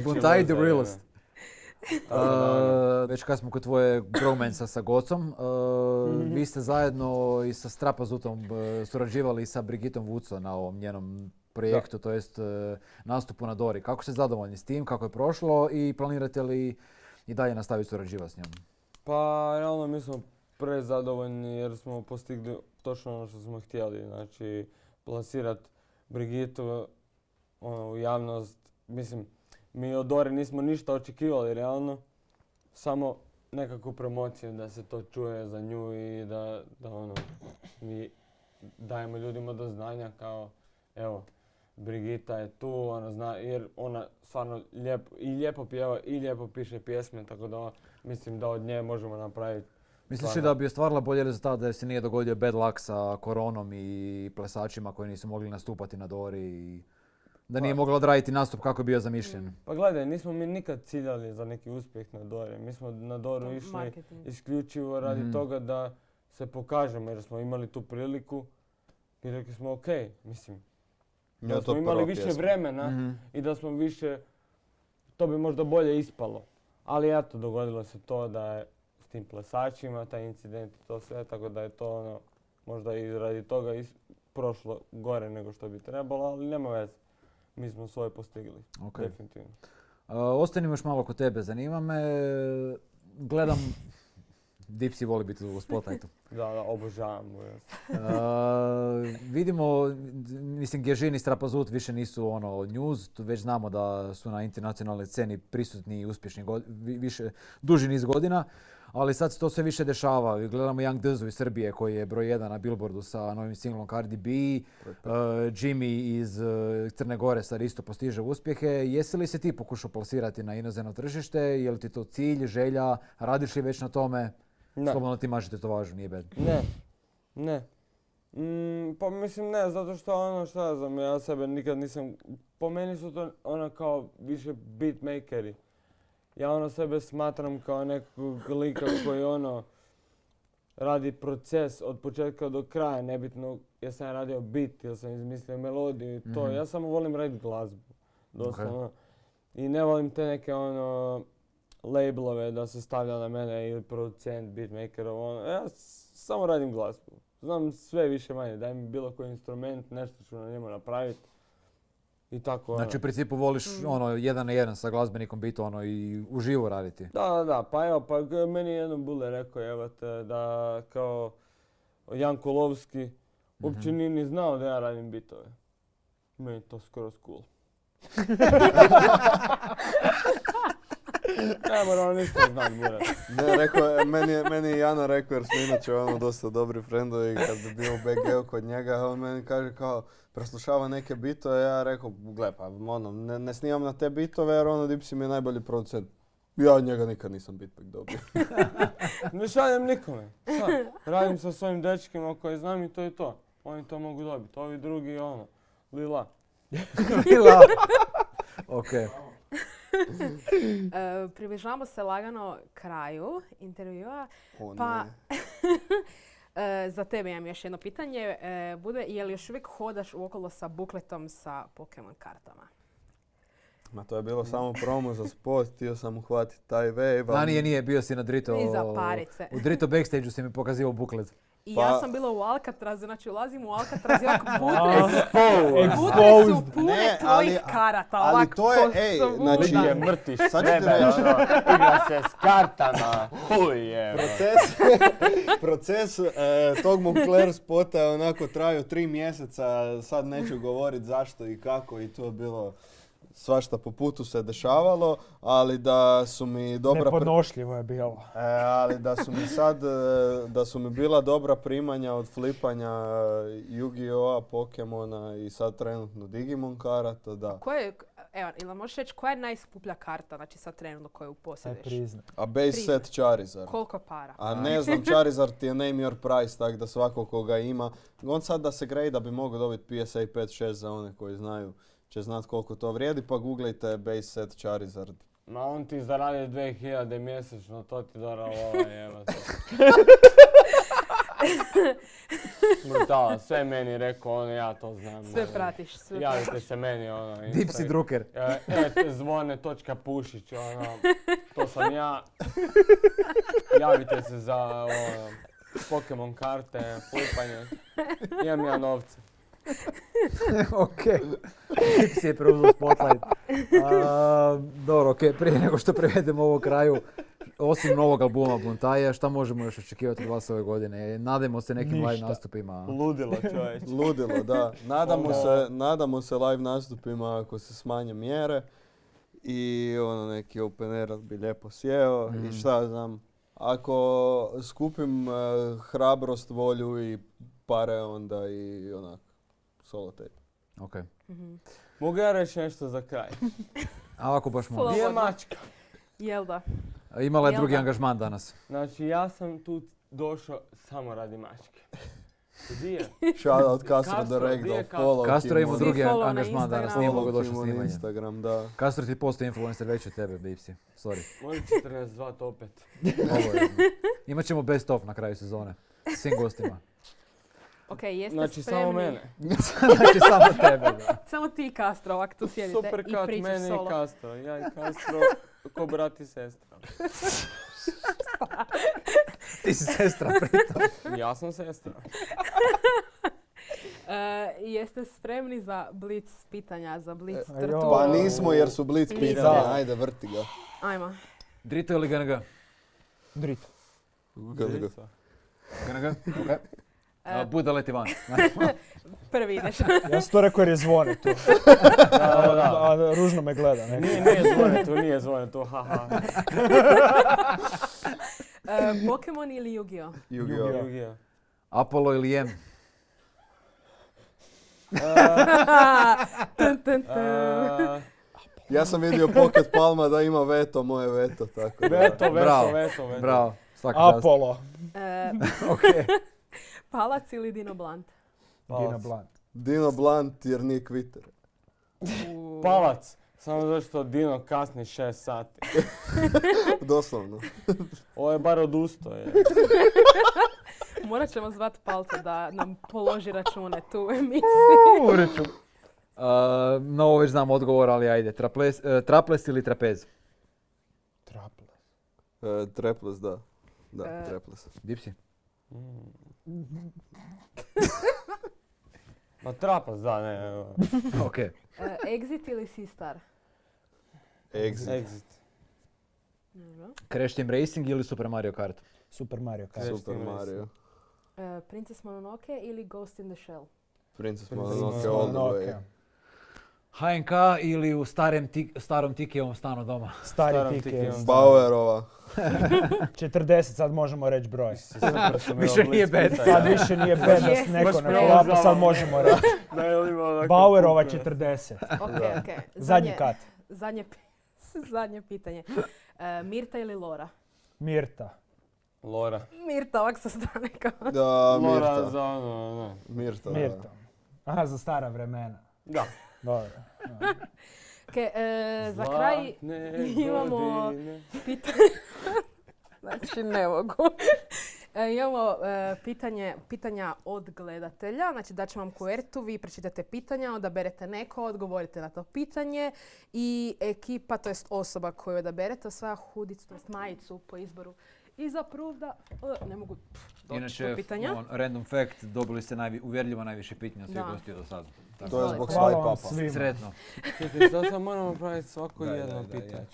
Buntaj the realist. Već kad smo kod tvoje bromansa sa Gocom, vi ste zajedno i sa Strapazutom surađivali sa Brigitom Vuco na ovom njenom projektu, to jest nastupu na Dori. Kako ste zadovoljni s tim, kako je prošlo i planirate li i dalje nastaviti surađivati s njom? Pa, realno mi smo prezadovoljni jer smo postigli točno ono što smo htjeli. Znači, plasirati Brigitu u javnost. Mislim, mi od Dore nismo ništa očekivali realno. Samo nekakvu promociju da se to čuje za nju i da ono, mi dajemo ljudima do znanja kao, evo, Brigita je tu, ona zna, jer ona stvarno lijepo pjeva i lijepo piše pjesme, tako da mislim da od nje možemo napraviti. Misliš li da bi ostvarila bolji rezultat da se nije dogodio bad luck sa koronom i plesačima koji nisu mogli nastupati na Dori i da nije mogla odraditi nastup kako je bio zamišljen? Pa gledaj, nismo mi nikad ciljali za neki uspjeh na Dori. Mi smo na Doru išli isključivo radi toga da se pokažemo jer smo imali tu priliku i rekli smo ok, mislim, da smo imali više vremena i da smo više, to bi možda bolje ispalo. Ali eto, dogodilo se to da je s tim plesačima, taj incident i to sve, tako da je to ono, možda i radi toga prošlo gore nego što bi trebalo, ali nema veze. Mi smo svoje postigli, definitivno. Ostanim još malo kod tebe, zanima me, gledam, Dipsy voli biti u spotlightu. Da, obožavam. Vidimo, mislim, Gježin i Strapazut više nisu ono news, tu već znamo da su na internacionalnoj sceni prisutni i uspješni duži niz godina, ali sad se to sve više dešava. Gledamo Young Dzu iz Srbije koji je broj 1 na Billboardu sa novim singlom Cardi B, Jimmy iz Crne Gore sad isto postiže uspjehe. Jesi li se ti pokušao plasirati na inozemno tržište? Je li ti to cilj, želja? Radiš li već na tome? Ne. Slobodno ti mažete to važno, nije bed. Ne. Pa mislim ne, zato što ono što ja znam, ja sebe nikad nisam, po meni su to ono kao više beatmakeri. Ja ono sebe smatram kao nekog lika koji ono radi proces od početka do kraja, nebitno jesam ja radio beat ili sam izmislio melodiju i to. Ja samo volim raditi glazbu, doslovno. I ne volim te neke ono labelove da se stavlja na mene ili producent, beatmaker, ono. Ja samo radim glazbu. Znam sve više manje, daj mi bilo koji instrument, nešto ću na njemu napraviti. I tako ono. Znači u principu voliš ono 1 na 1 sa glazbenikom biti ono i uživo raditi? Da, pa evo, pa meni jednom Bule rekao, evo te, da kao Janko Lovski uopće nije ni znao da ja radim bitove. Meni to skoro cool. Ne moram ništa znam, Burak. Ne, rekao, meni je Jana rekao jer smo inače ono dosta dobri friendovi i kad bi bio u BG-u kod njega, on meni kaže kao preslušava neke bitove, ja rekao, gle pa ono, ne snimam na te bitove jer ono Dipsy mi je najbolji producent. Ja od njega nikad nisam beatback dobio. Ne šaljem nikome. Radim sa svojim dečkima koji znam i to je to. Oni to mogu dobiti, ovi drugi ono, lila. Lila! Okej. Približavamo se lagano kraju intervjua. Za tebe imam još jedno pitanje. Je li još uvijek hodaš uokolo sa bukletom sa Pokemon kartama? Ma to je bilo samo promo za spot, htio sam uhvatiti taj wave. Da, nije, bio si na Drito. I za parice. U Drito backstage-u si mi pokazivao buklet. I ja sam bila u Alcatrazu, znači ulazim u Alcatraz i ovako putre su pune tvojih karata. Ali to je, znači... Je mrtiš sebe, igra se s kartama. Proces tog Moncler spota je onako trajao 3 mjeseca, sad neću govoriti zašto i kako i to je bilo... Svašta po putu se dešavalo, ali da su mi dobra... Nepodnošljivo je bilo. Ali da su mi bila dobra primanja od flipanja Yu-Gi-Oh-a, Pokemona i sad trenutno Digimon karata, da. Ili možeš reći koja je najskuplja karta, znači sad trenutno koju posjeduješ? A base set Charizard. Koliko para? A ne znam, Charizard je name your price, tako da svako koga ima. On sad da se grade da bi mogao dobiti PSA 5-6 za one koji znaju. Će znat koliko to vrijedi, pa googlejte base set Charizard. Ma on ti zaradi 2000 mjesečno, to ti dora evo to. Brutala, sve meni rekao, ono ja to znam. Sve pratiš, sve javite se meni, ono. Dipsy Drucker. Zvone.pušić, ono, to sam ja. Javite se za ono, Pokemon karte, flipanje. Imam ja novce. Okej. Dipsy je preuzeo spotlight. Dobro, okej, prije nego što prevedemo ovo kraju, osim novog albuma Buntaja, šta možemo još očekivati od vas ove godine? Nadajmo se nekim live nastupima. Ludilo, čovječ. Ludilo, da. Nadamo se live nastupima ako se smanje mjere. I ono neki open air bi lijepo sjeo. I šta znam, ako skupim hrabrost, volju i pare, onda i onak solo tape. Ok. Mogu ja reći nešto za kraj? A ako baš može. Gdje je Slobodno. mačka? Jel da? Imala je Jel drugi da? angažman danas. Znači, ja sam tu došao samo radi mačke. Gdje je? Shoutout Castro Castro, the gdje je Ragdoll, Castro? follow Castro ima Svi drugi follow na angažman danas, Instagramu. nije mogao doći na na snimanje. Instagram, da. Castro ti postoji influencer veći od tebe, Bipsi. Sorry. Moj 42 opet. Ovo je. Imat ćemo best of na kraju sezone. Svim gostima. Ok, jeste Znači, spremni? samo mene. Znači samo tebe, da. Samo ti i Castro, ovak tu sjedite Super i kat, pričaš mene i solo. Castro. Ja i Castro ko brat i sestra. Ti si sestra pritom. Ja sam sestra. Jeste spremni za blic pitanja, za blic joj. trtu? Pa nismo jer su blic Nismo. pitanja, Da. ajde vrti ga. Ajmo. Drito ili GNG? Drito. GNG. GNG? Ok. E, Buda leti van. Prvi ideš. Ja sam to rekao jer je zvone tu. A ružno me gleda. Ne? Nije zvone tu, haha. Pokemon ili Yu-Gi-Oh? Yu-Gi-Oh. Yu-Gi-Oh. Apollo ili Jem? Tun, tun, tun. Ja sam vidio Pocket Palma da ima veto, moje veto, tako da. Veto. Bravo. Svaka čast. Apollo. Ok. Palac ili Dino Blunt? Dino Blunt. Dino Blunt jer nije kviter. Palac. Samo zato što Dino kasni 6 sati. Doslovno. Ovo je bar odustao. Je. Morat ćemo zvat Palca da nam položi račune tu u emisiji. No, ovo već znam odgovor, ali ajde. Traples ili trapez? Traples. Traples, da. Da, traples. Dipsi? Ma trapas, da, ne. Ok. Exit ili Seastar? Exit. Exit. Dobro. Crash Team Racing ili Super Mario Kart? Super Mario Kart. Crash Super Team Mario. Princess Mononoke ili Ghost in the Shell? Princess Princess Mononoke all the way. HNK ili u starom Tikijevom stanu doma? Stari tik je. Tikijevom. Bauerova. 40, sad možemo reći broj. Više nije bad. Sad više nije bed da se neko ne klapa, sad možemo reći. Bauerova 40. Ok. Zadnji kat. Zadnje pitanje. Mirta ili Lora? Mirta. Lora. Mirta, ovak sa strane kao. Da, Lora Mirta. za ono, ne. Mirta, da. Mirta. Aha, za stara vremena. Da. Dobro. Ok, za kraj Zlatne imamo godine. Znači, ne mogu. Imamo pitanja od gledatelja. Znači, daću vam kuvertu, vi pročitate pitanja, odaberete neko, odgovorite na to pitanje i ekipa, to jest osoba koju odaberete, osvaja hudicu, to jest majicu po izboru. I zapravo da ne mogu doći Inače, do pitanja. random fact, dobili ste uvjerljivo najviše pitanja svih Da. gostiju do sada. Tako To je da, zbog Hvala swipe vam upa. svima. Sretno. Čekaj, to sad moramo praviti svako jedno pitanje.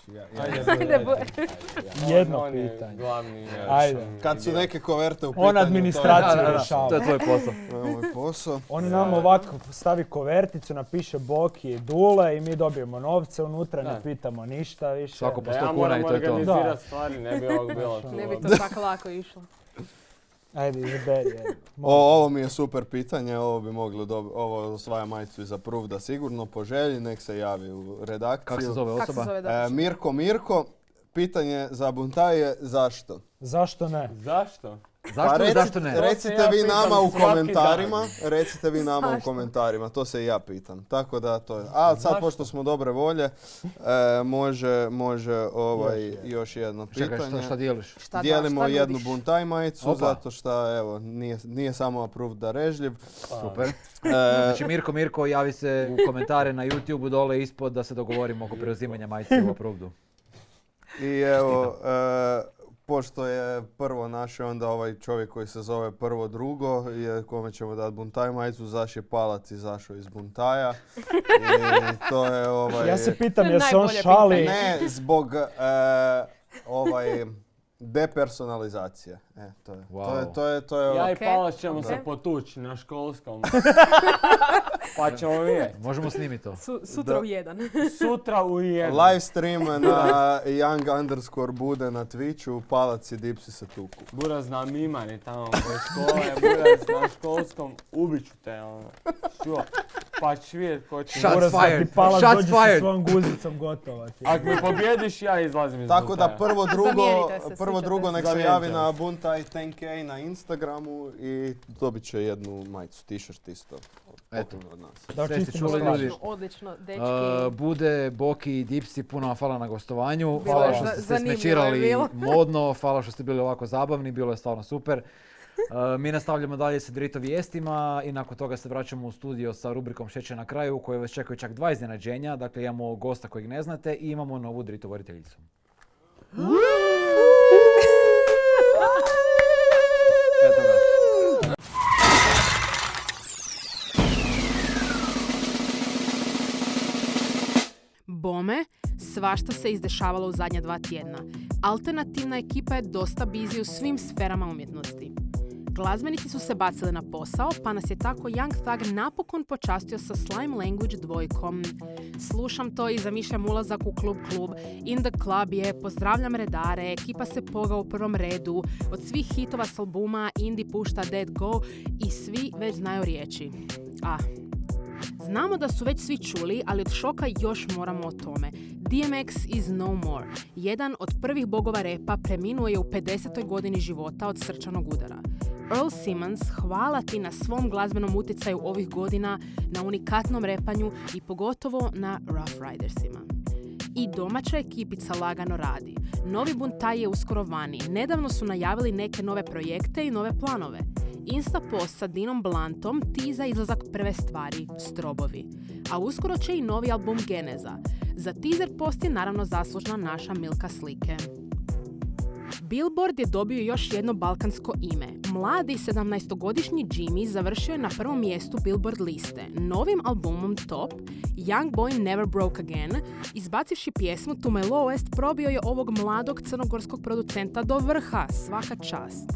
Jedno On je pitanje. glavni. Ajde. Kad su neke koverte u pitanju, On administraciju rješava. To je tvoj posao. To je moj posao. On nam ovako stavi koverticu, napiše Boki i Dule i mi dobijemo novce unutra, Da. ne pitamo ništa više. Svako po Da 100 ja kuna moram i to je to. organizirati Da. stvari, ne bi ovog bilo. Ne bi to tako lako išlo. Ajde, izaberi jedno. Ovo mi je super pitanje, ovo bi mogli dobiti, ovo osvaja majicu i za Pruvda sigurno, po želji, nek se javi u redakciju. Kako se zove Kako se osoba? zove da Mirko, pitanje za Buntaj je zašto? Zašto ne? Zašto? Zašto ili zašto ne? Recite To se ja vi pitam nama u svaki komentarima, dan. recite vi nama u Zašto? komentarima, to se i ja pitam. Tako da to je. A sad Zašto? pošto smo dobre volje, može još jedno Čekaj, pitanje. šta dijeliš? Šta Dijelimo šta jednu nudiš? Buntaj majicu Opa. zato što evo nije samo approved darežljiv. Super. E, Znači Mirko, javi se u komentare na YouTube dole ispod da se dogovorimo oko preuzimanja majice u Approvdu. I evo, pošto je prvo naše, onda ovaj čovjek koji se zove Prvo Drugo, je kome ćemo dati Buntaj majicu, Zaš je Palac izašao iz Buntaja. I to je Ja se pitam To je jel se on najbolje šali. Ne, zbog Depersonalizacija. To je. Wow. To je Ja i Ok. Palac ćemo Ok. se potući na školskom. Pa ćemo vidjeti. Možemo snimiti to. Sutra Da. u 1. Sutra u 1. live stream na young_bude na Twitchu, Palac i Dipsi se tuku. Buraz na mimani tamo kod škole, Buraz na školskom, ubit ću te, ono. Čuo, pa ću vidjet ko će. Shots Buraz kad ti fired. Palac Shots dođe sa fired. svojom guzicom, gotovo ti. Ako me pobjediš, ja izlazim iz Tako da Buntaja. Zamijenite se, prvo sviđate drugo se. nek se Zamijenite javi se. na Buntaj 10K na Instagramu i dobit će jednu majicu, t-shirt isto. Eto. Od nas. Da Sve ste očistimo čuli, stražu. ljudi. Odlično, dečki. Bude, Boki i Dipsi, puno vam hvala na gostovanju. Bilo Hvala je što ste se zanimljivo je smečirali bilo. modno, hvala što ste bili ovako zabavni, bilo je stvarno super. Mi nastavljamo dalje sa Drito vijestima i nakon toga se vraćamo u studio sa rubrikom Šećer na kraju u kojoj vas čekaju čak 2 iznenađenja. Dakle, imamo gosta kojeg ne znate i imamo novu Drito voditeljicu. Eto ga. Bome, svašta se izdešavalo u zadnja 2 tjedna. Alternativna ekipa je dosta busy u svim sferama umjetnosti. Glazbenici su se bacili na posao, pa nas je tako Young Thug napokon počastio sa Slime Language 2. Slušam to i zamišljam ulazak u klub. In the Club je, pozdravljam redare, ekipa se poga u prvom redu, od svih hitova s albuma Indie pušta Dead Go i svi već znaju riječi. Znamo da su već svi čuli, ali od šoka još moramo o tome. DMX is no more. Jedan od prvih bogova repa preminuo je u 50. godini života od srčanog udara. Earl Simmons, hvala ti na svom glazbenom utjecaju ovih godina, na unikatnom repanju i pogotovo na Rough Ridersima. I domaća ekipica lagano radi. Novi Buntaj je uskoro vani. Nedavno su najavili neke nove projekte i nove planove. Insta post sa Dinom Blantom tiza izlazak prve stvari, Strobovi. A uskoro će i novi album Geneza. Za teaser post je naravno zaslužna naša Milka Slike. Billboard je dobio još jedno balkansko ime. Mladi 17-godišnji Jimmy završio je na prvom mjestu Billboard liste. Novim albumom Top, Young Boy Never Broke Again, izbacivši pjesmu To My Lowest, probio je ovog mladog crnogorskog producenta do vrha, svaka čast.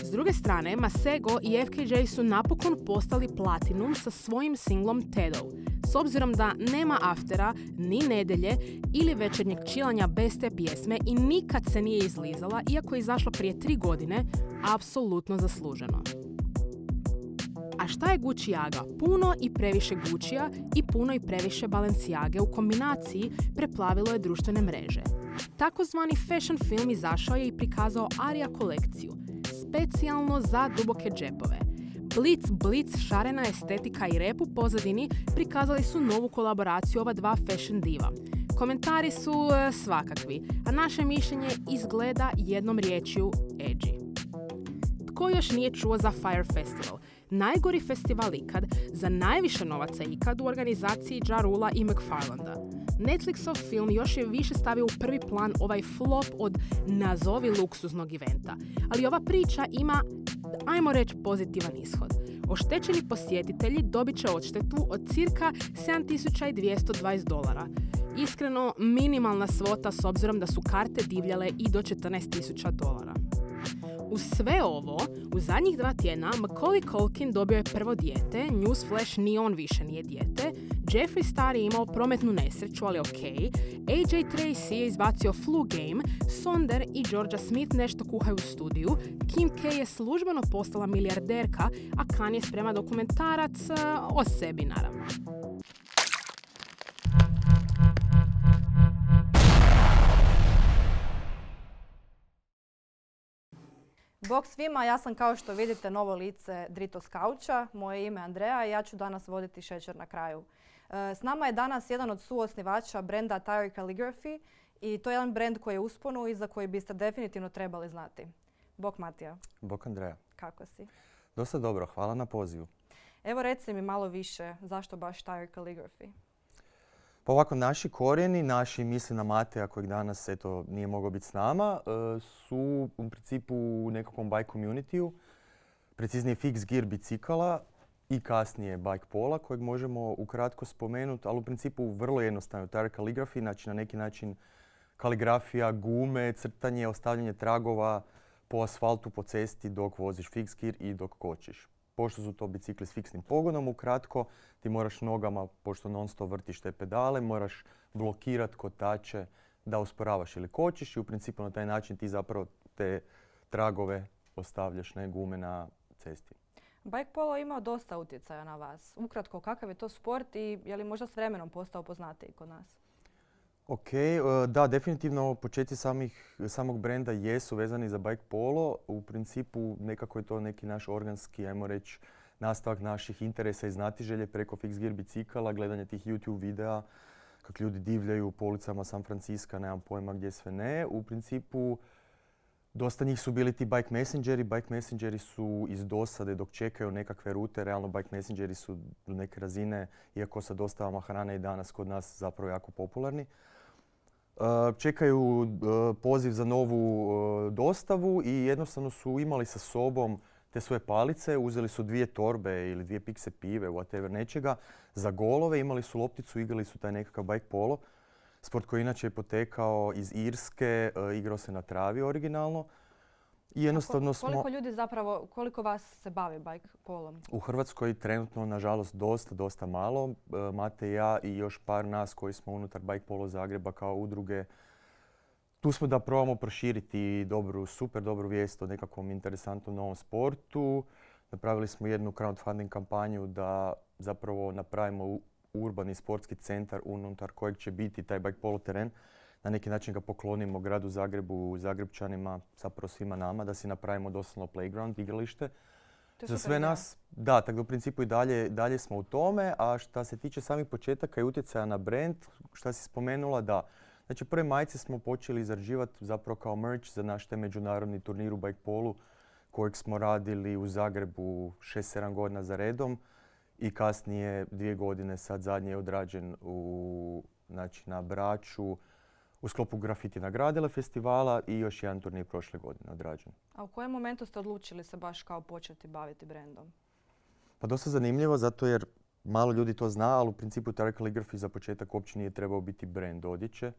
S druge strane, Masego i FKJ su napokon postali platinum sa svojim singlom Tedo. S obzirom da nema aftera, ni nedjelje ili večernjeg čilanja bez te pjesme i nikad se nije izlizala, iako je izašla prije 3 godine, apsolutno zasluženo. A šta je Gucciaga? Puno i previše Guccija i puno i previše Balenciage u kombinaciji preplavilo je društvene mreže. Takozvani fashion film izašao je i prikazao Aria kolekciju, specijalno za duboke džepove. Blitz, šarena estetika i rep u pozadini prikazali su novu kolaboraciju ova dva fashion diva. Komentari su svakakvi, a naše mišljenje izgleda jednom riječju edgy. Tko još nije čuo za Fire Festival? Najgori festival ikad, za najviše novaca ikad u organizaciji Ja Rula i McFarlanda. Netflixov film još je više stavio u prvi plan ovaj flop od nazovi luksuznog eventa. Ali ova priča ima, ajmo reći, pozitivan ishod. Oštećeni posjetitelji dobit će odštetu od cirka $7.220. Iskreno, minimalna svota s obzirom da su karte divljale i do $14.000. Uz sve ovo, u zadnjih 2 tjedna Macaulay Culkin dobio je prvo dijete, newsflash, ni on više nije dijete, Jeffree Star je imao prometnu nesreću, ali okej, AJ Tracy je izbacio Flu Game, Sonder i Georgia Smith nešto kuhaju u studiju, Kim K je službeno postala milijarderka, a Kanye sprema dokumentarac o sebi, naravno. Bog svima, ja sam kao što vidite novo lice Drito s kauča, moje ime je Andreja i ja ću danas voditi Šećer na kraju. S nama je danas jedan od suosnivača brenda Tyre Calligraphy i to je jedan brend koji je u usponu i za koji biste definitivno trebali znati. Bog Matija. Bog Andreja. Kako si? Dosta dobro, hvala na pozivu. Evo reci mi malo više, zašto baš Tyre Calligraphy? Pa ovako, naši korijeni, naši misli na Mateja kojeg danas eto, nije mogao biti s nama, su u principu u nekakvom bike community-u, preciznije fix gear bicikala i kasnije bike pola kojeg možemo ukratko spomenuti, ali u principu vrlo jednostavno. Tyre Calligraphy, znači na neki način kaligrafija, gume, crtanje, ostavljanje tragova po asfaltu, po cesti dok voziš fix gear i dok kočiš. Pošto su to bicikli s fiksnim pogonom, ukratko, ti moraš nogama, pošto non stop vrtiš te pedale, moraš blokirati kotače da usporavaš ili kočiš i u principu na taj način ti zapravo te tragove ostavljaš, ne, gume na cesti. Bike polo imao dosta utjecaja na vas. Ukratko, kakav je to sport i je li možda s vremenom postao poznatiji kod nas? Ok, da, definitivno početci samog brenda jesu vezani za bike polo. U principu nekako je to neki naš organski, ajmo reći, nastavak naših interesa i znatiželje preko fix gear bicikala, gledanje tih YouTube videa, kako ljudi divljaju po ulicama San Francisca, nemam pojma gdje sve ne. U principu dosta njih su bili ti bike messengeri. Bike messengeri su iz dosade dok čekaju nekakve rute. Realno bike messengeri su do neke razine, iako sa dostavama hrane i danas kod nas zapravo jako popularni. Čekaju poziv za novu dostavu i jednostavno su imali sa sobom te svoje palice, uzeli su 2 torbe ili 2 pikse pive, whatever, nečega, za golove, imali su lopticu, igrali su taj nekakav bike polo. Sport koji inače je potekao iz Irske, igrao se na travi originalno. I jednostavno koliko ljudi zapravo, koliko vas se bavi bike polom? U Hrvatskoj trenutno, nažalost, dosta malo. Mate i ja i još par nas koji smo unutar Bike Polo Zagreba kao udruge. Tu smo da probamo proširiti super dobru vijest o nekakvom interesantnom novom sportu. Napravili smo jednu crowdfunding kampanju da zapravo napravimo urbani sportski centar unutar kojeg će biti taj bike polo teren. Na neki način ga poklonimo gradu Zagrebu, Zagrepčanima, zapravo svima nama, da si napravimo doslovno playground, igralište. Za sve nas, da, tako da u principu i dalje smo u tome. A što se tiče samih početaka i utjecaja na brand, što si spomenula, da. Znači, prve majice smo počeli izrađivati zapravo kao merch za naš taj međunarodni turnir u bike polu, kojeg smo radili u Zagrebu 6-7 godina za redom. I kasnije 2 godine, sad zadnje je odrađen na Braču, u sklopu Graffiti nagradila festivala i još jedan turnir prošle godine odrađen. A u kojem momentu ste odlučili se baš kao početi baviti brendom? Pa dosta zanimljivo, zato jer malo ljudi to zna, ali u principu Tire Calligraphy za početak uopće nije trebao biti brand odjeće.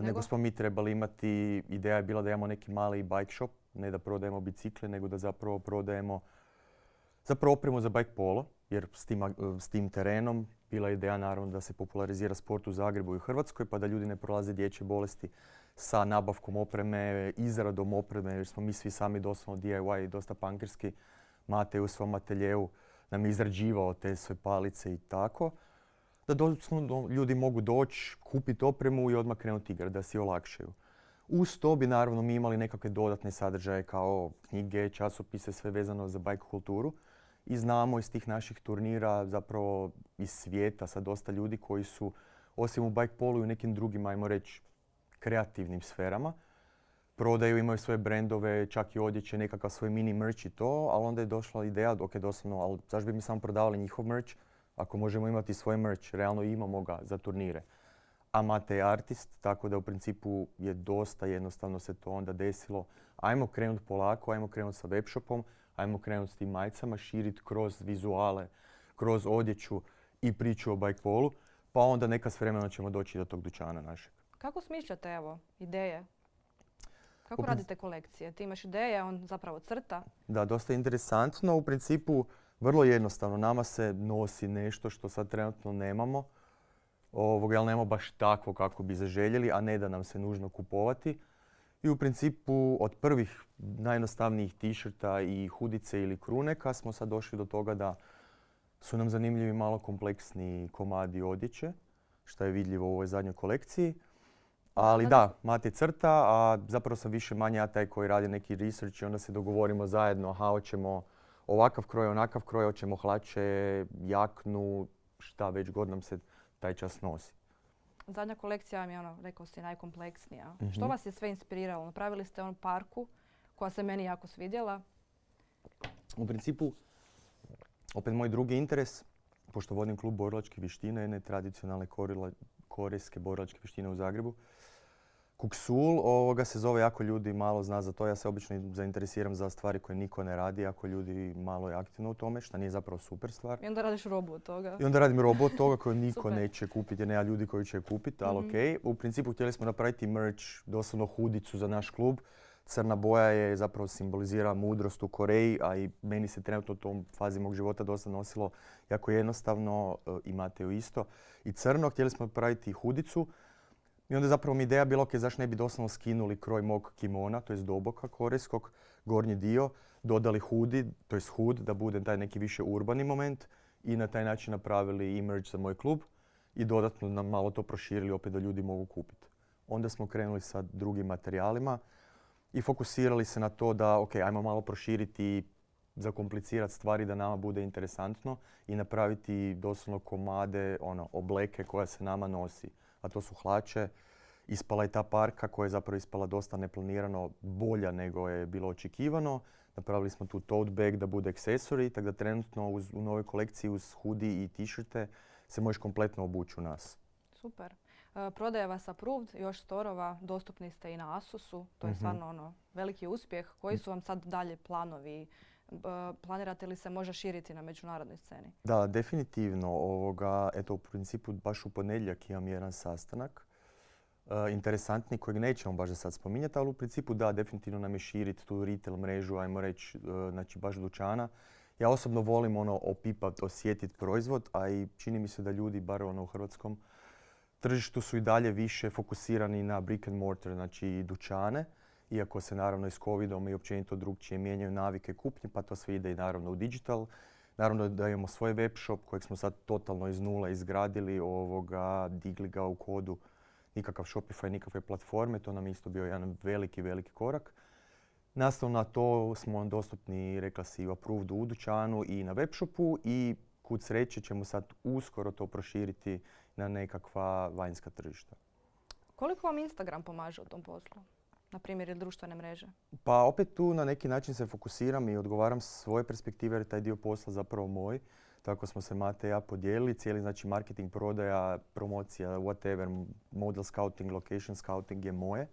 Nego smo mi trebali imati, ideja je bila da imamo neki mali bike shop, ne da prodajemo bicikle, nego da zapravo prodajemo opremu za bike polo, jer s tim terenom bila je ideja naravno da se popularizira sport u Zagrebu i u Hrvatskoj, pa da ljudi ne prolaze dječje bolesti sa nabavkom opreme, izradom opreme, jer smo mi svi sami doslovno DIY i dosta punkerski. Mate u svom ateljeu nam je izrađivao te sve palice i tako. Da doslovno ljudi mogu doći, kupiti opremu i odmah krenuti igrati, da si olakšaju. Uz to bi naravno mi imali nekakve dodatne sadržaje kao knjige, časopise, sve vezano za bike kulturu. I znamo iz tih naših turnira, zapravo iz svijeta, sa dosta ljudi koji su, osim u bike polu i u nekim drugim, ajmo reći, kreativnim sferama, prodaju, imaju svoje brendove, čak i odjeće, nekakav svoj mini merch i to, ali onda je došla ideja, ok, doslovno, ali zašto bi mi samo prodavali njihov merch, ako možemo imati svoj merch, realno imamo ga za turnire. A Mate je artist, tako da u principu je dosta jednostavno se to onda desilo. Ajmo krenuti polako, ajmo krenuti sa webshopom, ajmo krenuti s tim majicama, širiti kroz vizuale, kroz odjeću i priču o bike polu, pa onda neka s vremenom ćemo doći do tog dućana našeg. Kako smišljate ideje? Kako radite kolekcije? Ti imaš ideje, on zapravo crta? Da, dosta interesantno. U principu vrlo jednostavno. Nama se nosi nešto što sad trenutno nemamo, ali nemamo baš takvo kako bi zaželjeli, a ne da nam se nužno kupovati. I u principu od prvih najjednostavnijih t-shirta i hudice ili kruneka smo sad došli do toga da su nam zanimljivi malo kompleksni komadi odjeće, što je vidljivo u ovoj zadnjoj kolekciji. Ali da, Mate crta, a zapravo sam više manje ja taj koji radi neki research i onda se dogovorimo zajedno, hoćemo ovakav kroj, onakav kroj, hoćemo hlače, jaknu, šta već god nam se taj čas nosi. Zadnja kolekcija vam je, rekao si, najkompleksnija. Što vas je sve inspiriralo? Napravili ste parku koja se meni jako svidjela. U principu, opet moj drugi interes, pošto vodim klub borilačke vještine, jedne tradicionalne korejske borilačke vještine u Zagrebu, Kuksul, se zove, jako ljudi malo zna za to. Ja se obično zainteresiram za stvari koje niko ne radi, ako ljudi malo je aktivno u tome, što nije zapravo super stvar. I onda radiš robu od toga. I onda radim robu od toga koju niko Super. neće kupiti, jer nema ljudi koji će je kupiti, ali okej. U principu htjeli smo napraviti merch, doslovno hudicu za naš klub. Crna boja je zapravo simbolizira mudrost u Koreji, a i meni se trenutno u tom fazi mog života dosta nosilo jako jednostavno, i Mateju isto. I crno, htjeli smo napraviti hudicu. I onda je zapravo mi ideja bila, ok, zašto ne bi doslovno skinuli kroj mog kimona, to je doboka korejskog, gornji dio, dodali hudi, to je hud, da bude taj neki više urbani moment i na taj način napravili merch za moj klub i dodatno nam malo to proširili opet da ljudi mogu kupiti. Onda smo krenuli sa drugim materijalima i fokusirali se na to da, ok, ajmo malo proširiti i zakomplicirati stvari da nama bude interesantno i napraviti doslovno komade, obleke koja se nama nosi. A to su hlače. Ispala je ta parka koja je zapravo ispala dosta neplanirano bolja nego je bilo očekivano. Napravili smo tu tote bag da bude accessory, tako da trenutno u novoj kolekciji uz hoodie i t-shirte se možeš kompletno obući u nas. Super. Prodaje vas Approved, još storova, dostupni ste i na Asusu. To je stvarno veliki uspjeh. Koji su vam sad dalje planovi? Planirate li se možda širiti na međunarodnoj sceni? Da, definitivno. Eto, u principu baš u ponedjeljak imam jedan sastanak. Interesantni kojeg nećemo baš sad spominjati, ali u principu da, definitivno nam je širiti tu retail mrežu, ajmo reći, znači baš dućana. Ja osobno volim opipati, osjetiti proizvod, a i čini mi se da ljudi, bar u hrvatskom tržištu, su i dalje više fokusirani na brick and mortar, znači dućane. Iako se naravno i s covidom i općenito drugčije mijenjaju navike kupnje, pa to sve ide i naravno u digital. Naravno da imamo svoj web shop kojeg smo sad totalno iz nula izgradili, digli ga u kodu, nikakav Shopify, nikakve platforme, to nam je isto bio jedan veliki, veliki korak. Nastavno na to smo dostupni, rekla si, u Approved u dućanu i na web shopu i kud sreće ćemo sad uskoro to proširiti na nekakva vanjska tržišta. Koliko vam Instagram pomaže u tom poslu? Na primjer, ili društvene mreže? Pa opet tu na neki način se fokusiram i odgovaram s svoje perspektive jer taj dio posla zapravo moj. Tako smo se Mate i ja podijelili. Cijeli znači marketing, prodaja, promocija, whatever, model scouting, location scouting je moje.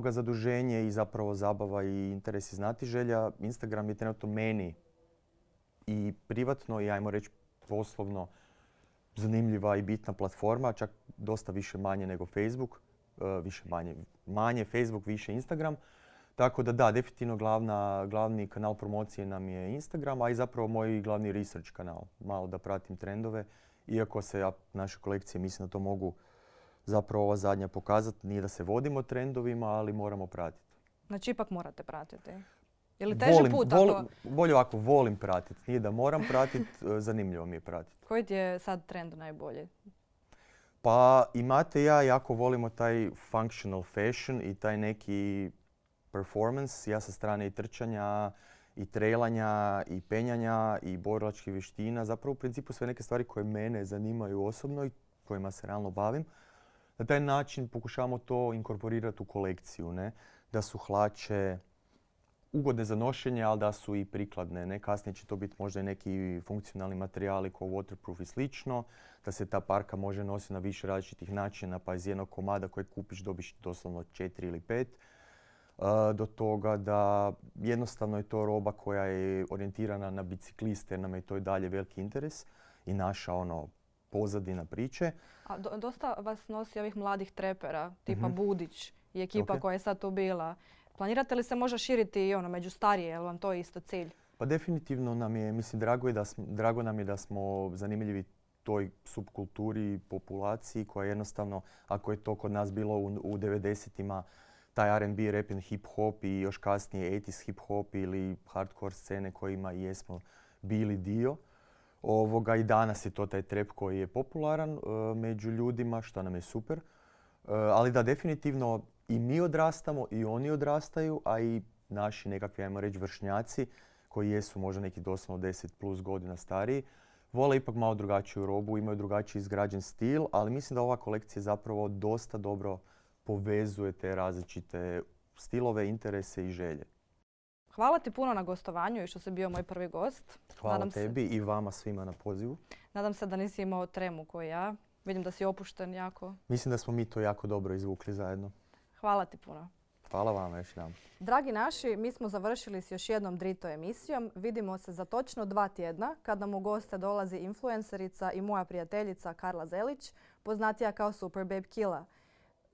Zaduženje i zapravo zabava i interes i znatiželja. Instagram je trenutno meni i privatno i ajmo reći poslovno zanimljiva i bitna platforma, čak dosta više manje nego Facebook. Manje Facebook, više Instagram. Tako da, definitivno glavni kanal promocije nam je Instagram, a i zapravo moj glavni research kanal. Malo da pratim trendove, iako se naše kolekcije, mislim da to mogu zapravo ova zadnja pokazati. Nije da se vodimo trendovima, ali moramo pratiti. Znači ipak morate pratiti. Je li teži put ako... Bolje ovako, volim pratiti. Nije da moram pratiti, zanimljivo mi je pratiti. Koji ti je sad trend najbolji? Pa i Mate i ja jako volimo taj functional fashion i taj neki performance. Ja sa strane i trčanja, i trailanja, i penjanja, i borilačkih vještina. Zapravo u principu sve neke stvari koje mene zanimaju osobno i kojima se realno bavim. Na taj način pokušavamo to inkorporirati u kolekciju. Ne? Da su hlače ugodne za nošenje, ali da su i prikladne. Ne? Kasnije će to biti možda i neki funkcionalni materijali kao waterproof i slično. Da se ta parka može nositi na više različitih načina, pa iz jednog komada kojeg kupiš dobiš doslovno 4 ili 5. Do toga da jednostavno je to roba koja je orijentirana na bicikliste jer nam je to i dalje veliki interes i naša pozadina priče. A dosta vas nosi ovih mladih trepera, tipa Budić i ekipa koja je sad tu bila. Planirate li se možda širiti i među starije, je li vam to isto cilj? Pa definitivno nam je, mislim, drago nam je da smo zanimljivi toj subkulturi, populaciji koja jednostavno, ako je to kod nas bilo u 90-ima, taj R&B, rap and hip hop i još kasnije 80s hip hop ili hardcore scene kojima jesmo bili dio. I danas je to taj trap koji je popularan među ljudima, što nam je super. Ali da, definitivno i mi odrastamo i oni odrastaju, a i naši nekakvi, ajmo reći, vršnjaci koji jesu možda neki doslovno 10 plus godina stariji, vole ipak malo drugačiju robu, imaju drugačiji izgrađen stil, ali mislim da ova kolekcija zapravo dosta dobro povezuje te različite stilove, interese i želje. Hvala ti puno na gostovanju i što si bio moj prvi gost. Hvala tebi i vama svima na pozivu. Nadam se da nisi imao tremu koju ja. Vidim da si opušten jako. Mislim da smo mi to jako dobro izvukli zajedno. Hvala ti puno. Hvala vam još jedan. Dragi naši, mi smo završili s još jednom Drito emisijom. Vidimo se za točno 2 tjedna kad nam u goste dolazi influencerica i moja prijateljica Karla Zelić, poznatija kao Super Babe Killa.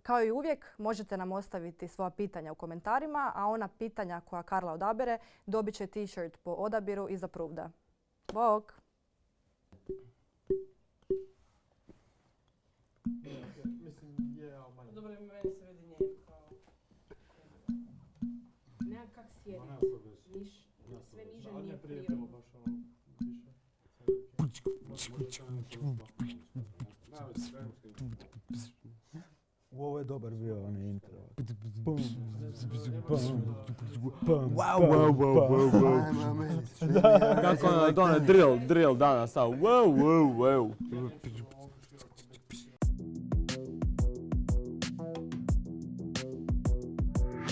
Kao i uvijek, možete nam ostaviti svoja pitanja u komentarima, a ona pitanja koja Karla odabere dobit će t-shirt po odabiru iza Pruvda. Bok! Dobro, meni se vidi nje kao... Nekak kak sjedi. Sve niže nije prirodno. Ovo je dobar bio onaj intro. Kako ono, drill danas, wow.